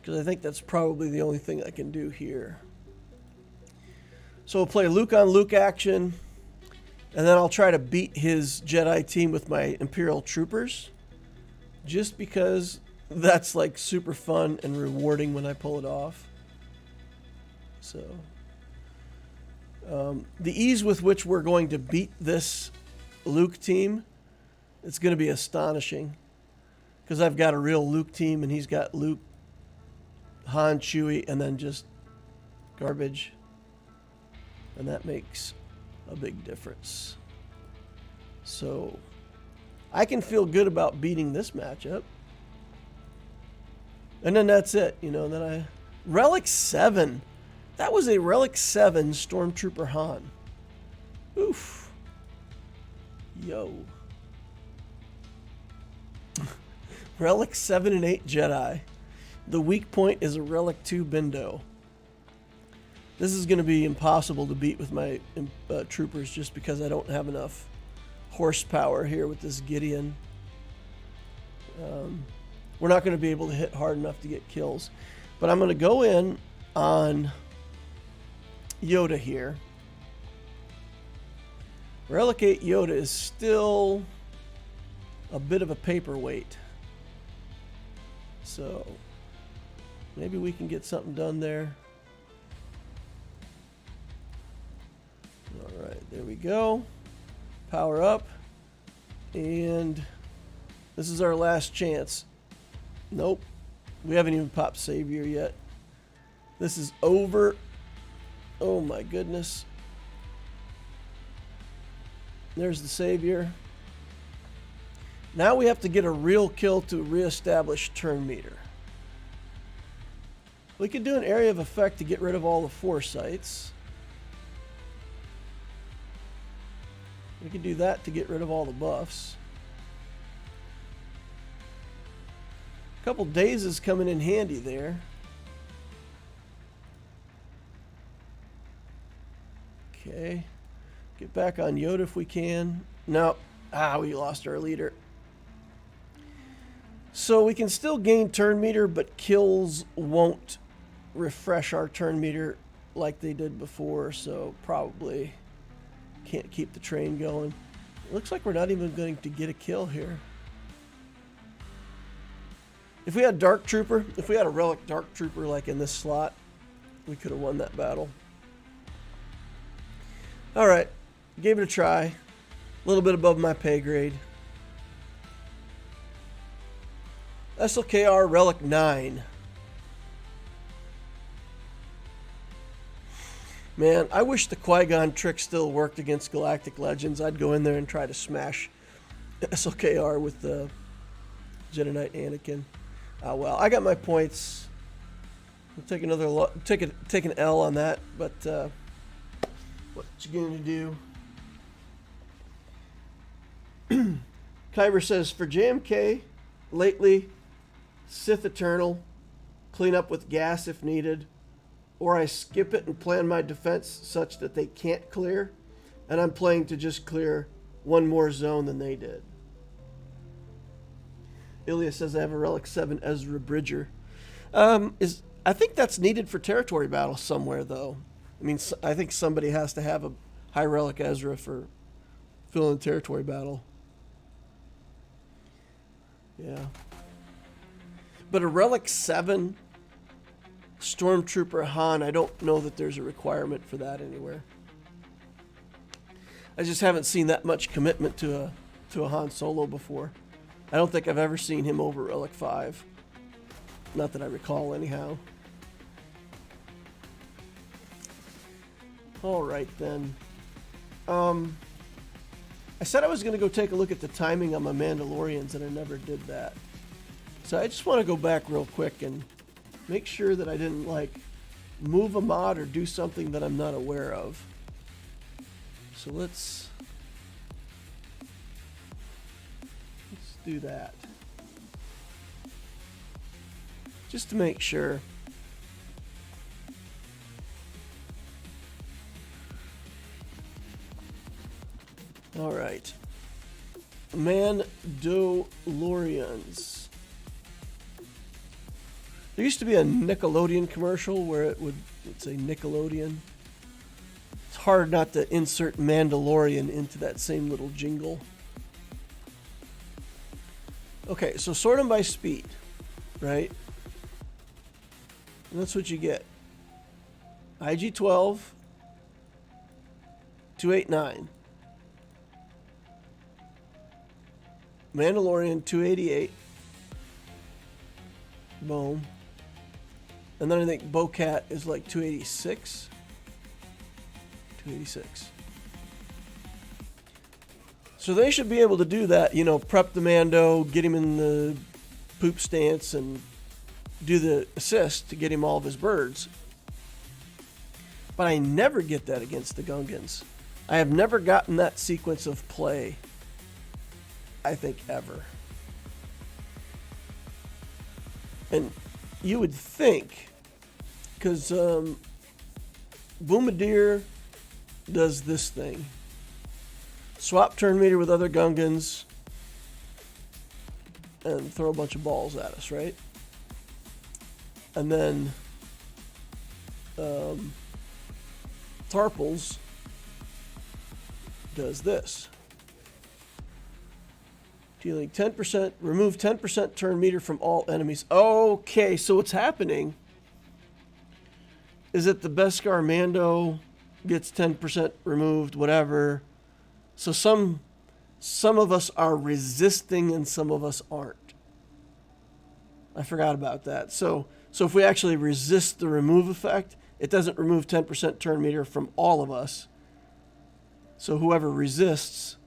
Because I think that's probably the only thing I can do here. So we'll play Luke on Luke action. And then I'll try to beat his Jedi team with my Imperial troopers. Just because that's like super fun and rewarding when I pull it off. So the ease with which we're going to beat this Luke team, it's going to be astonishing. Because I've got a real Luke team and he's got Luke, Han, Chewie, and then just garbage. And that makes a big difference. So I can feel good about beating this matchup. And then that's it, you know. Then I Relic 7. That was a Relic 7 Stormtrooper Han. Oof. Yo. Relic 7 and 8 Jedi. The weak point is a Relic 2 Bindo. This is going to be impossible to beat with my troopers just because I don't have enough horsepower here with this Gideon. We're not going to be able to hit hard enough to get kills. But I'm going to go in on Yoda here. Relic 8 Yoda is still a bit of a paperweight. So maybe we can get something done there. All right, there we go. Power up. And this is our last chance. Nope. We haven't even popped Savior yet. This is over. Oh my goodness. There's the Savior. Now we have to get a real kill to reestablish turn meter. We could do an area of effect to get rid of all the foresights. We could do that to get rid of all the buffs. A couple days is coming in handy there. Okay. Get back on Yoda if we can. No. We lost our leader. So we can still gain turn meter, but kills won't refresh our turn meter like they did before, so probably can't keep the train going. It looks like we're not even going to get a kill here. If we had Dark Trooper, if we had a Relic Dark Trooper like in this slot, we could have won that battle. Alright, gave it a try. A little bit above my pay grade. SLKR Relic 9. Man, I wish the Qui-Gon trick still worked against Galactic Legends. I'd go in there and try to smash SLKR with the Jedi Knight Anakin. Well, I got my points. We'll take another take an L on that, but what you going to do? Kyber says, for JMK, lately, Sith Eternal, clean up with gas if needed, or I skip it and plan my defense such that they can't clear, and I'm playing to just clear one more zone than they did. Ilya says I have a Relic 7 Ezra Bridger. I think that's needed for territory battle somewhere, though. I mean, I think somebody has to have a high Relic Ezra for filling territory battle. Yeah. But a Relic 7 Stormtrooper Han, I don't know that there's a requirement for that anywhere. I just haven't seen that much commitment to a Han Solo before. I don't think I've ever seen him over Relic 5. Not that I recall, anyhow. Alright then. I said I was going to go take a look at the timing on my Mandalorians, and I never did that. So I just want to go back real quick and make sure that I didn't, like, move a mod or do something that I'm not aware of. So let's do that. Just to make sure. All right. Mandalorians. There used to be a Nickelodeon commercial where it'd say Nickelodeon. It's hard not to insert Mandalorian into that same little jingle. Okay, so sort them by speed, right? And that's what you get. IG-12, 289. Mandalorian, 288. Boom. And then I think Bo-Cat is like 286. 286. So they should be able to do that, you know, prep the Mando, get him in the poop stance, and do the assist to get him all of his birds. But I never get that against the Gungans. I have never gotten that sequence of play, I think, ever. And you would think, because Bombardier does this thing. Swap turn meter with other Gungans and throw a bunch of balls at us, right? And then Tarpals does this. Dealing 10%, remove 10% turn meter from all enemies. Okay, so what's happening is that the Beskar Mando gets 10% removed, whatever. So some of us are resisting and some of us aren't. I forgot about that. So if we actually resist the remove effect, it doesn't remove 10% turn meter from all of us. So whoever resists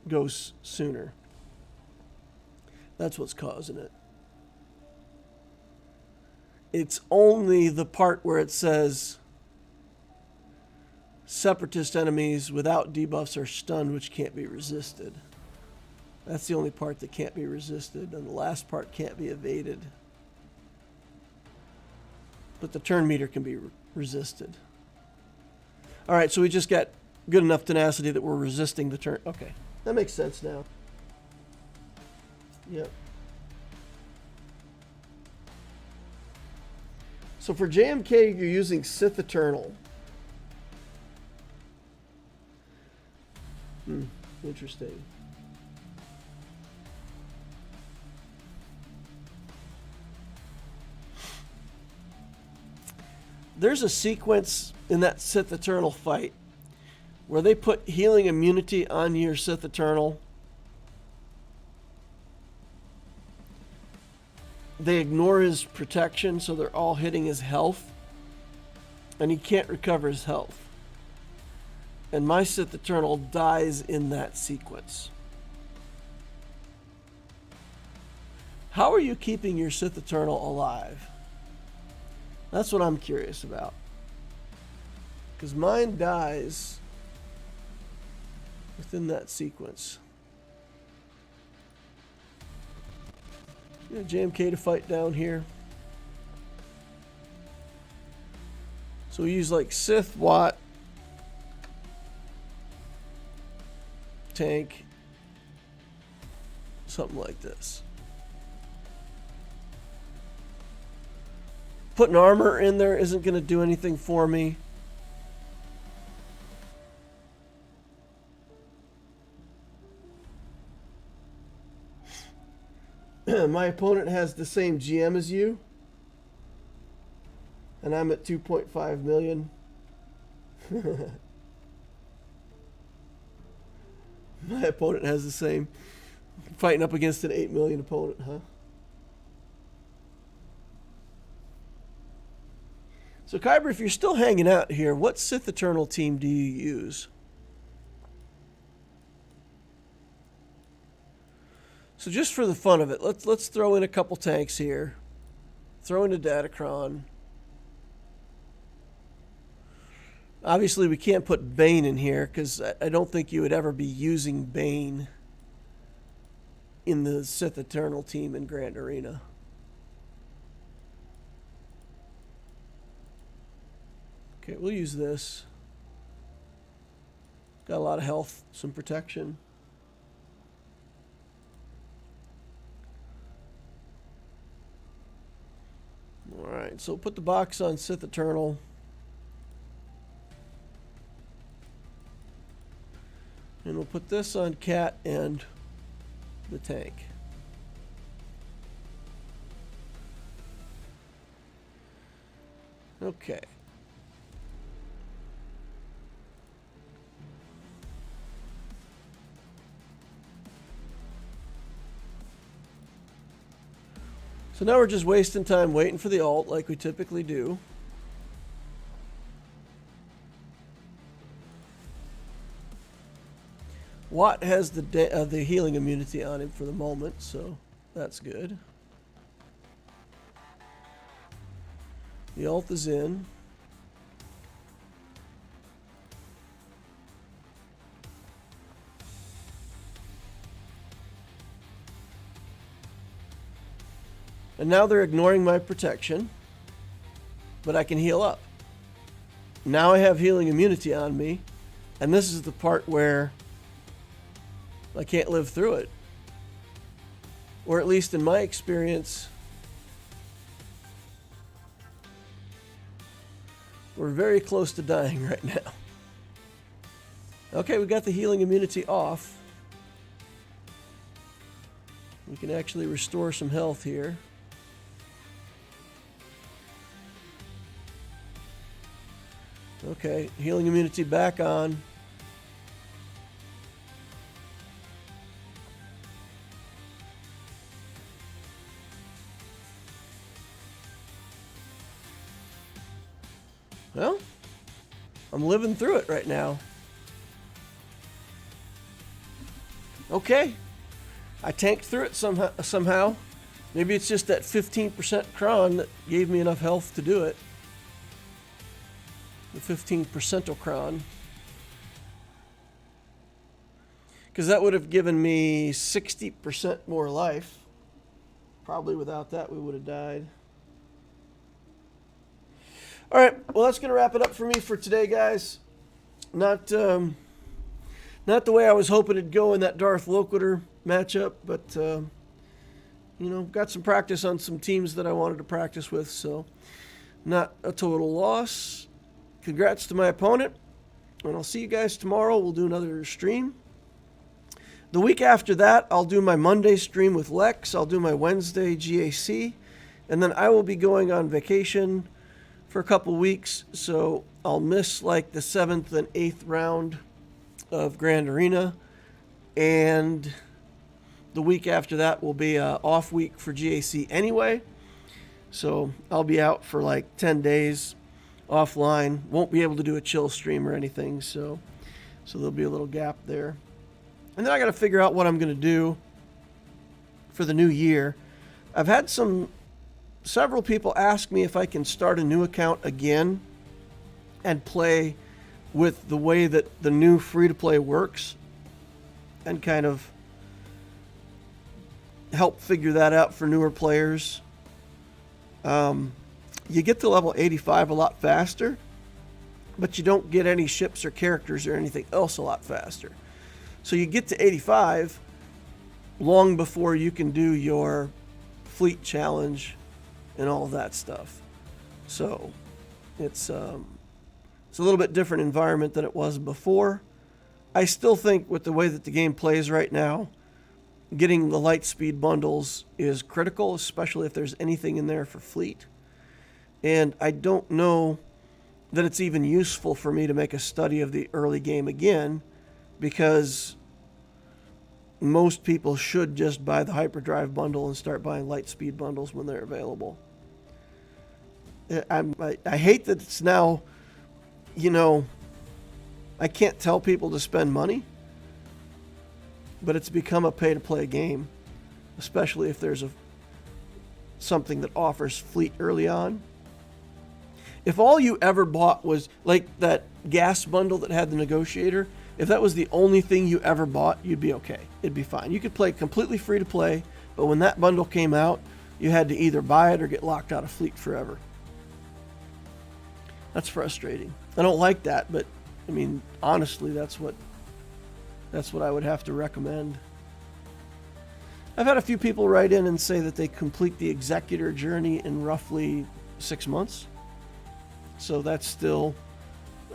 goes sooner. That's what's causing it. It's only the part where it says Separatist enemies without debuffs are stunned, which can't be resisted. That's the only part that can't be resisted, and the last part can't be evaded. But the turn meter can be resisted. All right, so we just got good enough tenacity that we're resisting the turn. Okay, that makes sense now. Yep. So for JMK, you're using Sith Eternal. Interesting. There's a sequence in that Sith Eternal fight where they put healing immunity on your Sith Eternal. They ignore his protection, so they're all hitting his health, and he can't recover his health. And my Sith Eternal dies in that sequence. How are you keeping your Sith Eternal alive? That's what I'm curious about. Because mine dies within that sequence. JMK to fight down here. So we use like Sith, Watt, tank, something like this. Putting armor in there isn't going to do anything for me. My opponent has the same GM as you, and I'm at 2.5 million. My opponent has the same. Fighting up against an 8 million opponent, huh? So Kyber, if you're still hanging out here, what Sith Eternal team do you use? So just for the fun of it, let's throw in a couple tanks here. Throw in a datacron. Obviously, we can't put Bane in here because I don't think you would ever be using Bane in the Sith Eternal team in Grand Arena. Okay, we'll use this. Got a lot of health, some protection. Alright, so put the box on Sith Eternal. And we'll put this on Cat and the tank. Okay. So now we're just wasting time waiting for the alt like we typically do. Watt has the healing immunity on him for the moment, so that's good. The alt is in. And now they're ignoring my protection, but I can heal up. Now I have healing immunity on me, and this is the part where I can't live through it. Or at least in my experience, we're very close to dying right now. Okay, we got the healing immunity off. We can actually restore some health here. Okay, healing immunity back on. Well, I'm living through it right now. Okay, I tanked through it somehow. Maybe it's just that 15% cron that gave me enough health to do it. The 15% cron. Because that would have given me 60% more life. Probably without that we would have died. Alright, well that's going to wrap it up for me for today, guys. Not the way I was hoping it'd go in that Darth Loquitur matchup, but, you know, got some practice on some teams that I wanted to practice with, so not a total loss. Congrats to my opponent, and I'll see you guys tomorrow. We'll do another stream. The week after that, I'll do my Monday stream with Lex. I'll do my Wednesday GAC, and then I will be going on vacation for a couple weeks, so I'll miss like the 7th and 8th round of Grand Arena, and the week after that will be an off week for GAC anyway, so I'll be out for like 10 days offline. Won't be able to do a chill stream or anything, so there'll be a little gap there. And then I got to figure out what I'm going to do for the new year. I've had several people ask me if I can start a new account again and play with the way that the new free-to-play works and kind of help figure that out for newer players. You get to level 85 a lot faster, but you don't get any ships or characters or anything else a lot faster. So you get to 85 long before you can do your fleet challenge and all of that stuff. So it's a little bit different environment than it was before. I still think with the way that the game plays right now, getting the light speed bundles is critical, especially if there's anything in there for fleet. And I don't know that it's even useful for me to make a study of the early game again, because most people should just buy the hyperdrive bundle and start buying light speed bundles when they're available. I hate that it's now, you know, I can't tell people to spend money, but it's become a pay-to-play game, especially if there's something that offers fleet early on. If all you ever bought was like that gas bundle that had the negotiator, if that was the only thing you ever bought, you'd be okay. It'd be fine. You could play completely free to play, but when that bundle came out, you had to either buy it or get locked out of fleet forever. That's frustrating. I don't like that, but I mean, honestly, that's what I would have to recommend. I've had a few people write in and say that they complete the Executor journey in roughly 6 months. So that's still,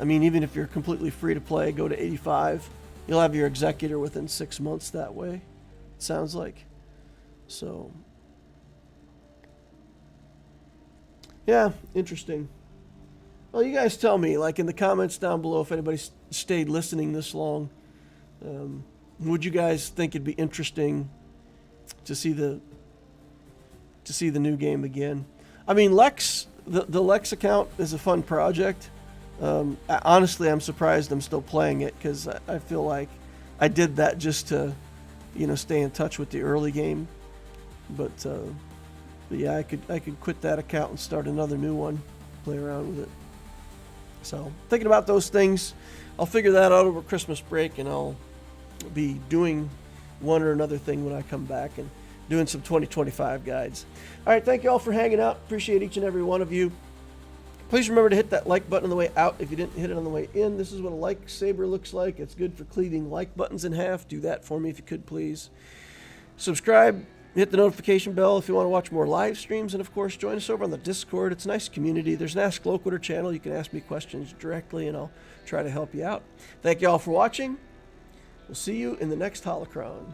I mean, even if you're completely free to play, go to 85, you'll have your executor within 6 months that way, it sounds like. So, yeah, interesting. Well, you guys tell me, like in the comments down below, if anybody stayed listening this long. Would you guys think it'd be interesting to see the new game again? I mean, Lex, the Lex account is a fun project. Honestly, I'm surprised I'm still playing it, because I feel like I did that just to, you know, stay in touch with the early game. But yeah, I could quit that account and start another new one, play around with it. So thinking about those things. I'll figure that out over Christmas break, and I'll be doing one or another thing when I come back and doing some 2025 guides. All right, thank you all for hanging out. Appreciate each and every one of you. Please remember to hit that like button on the way out if you didn't hit it on the way in. This is what a like saber looks like. It's good for cleaving like buttons in half. Do that for me if you could, please. Subscribe, hit the notification bell if you want to watch more live streams, and of course join us over on the Discord. It's a nice community. There's an Ask Loquitur channel. You can ask me questions directly and I'll try to help you out. Thank you all for watching. We'll see you in the next holocron.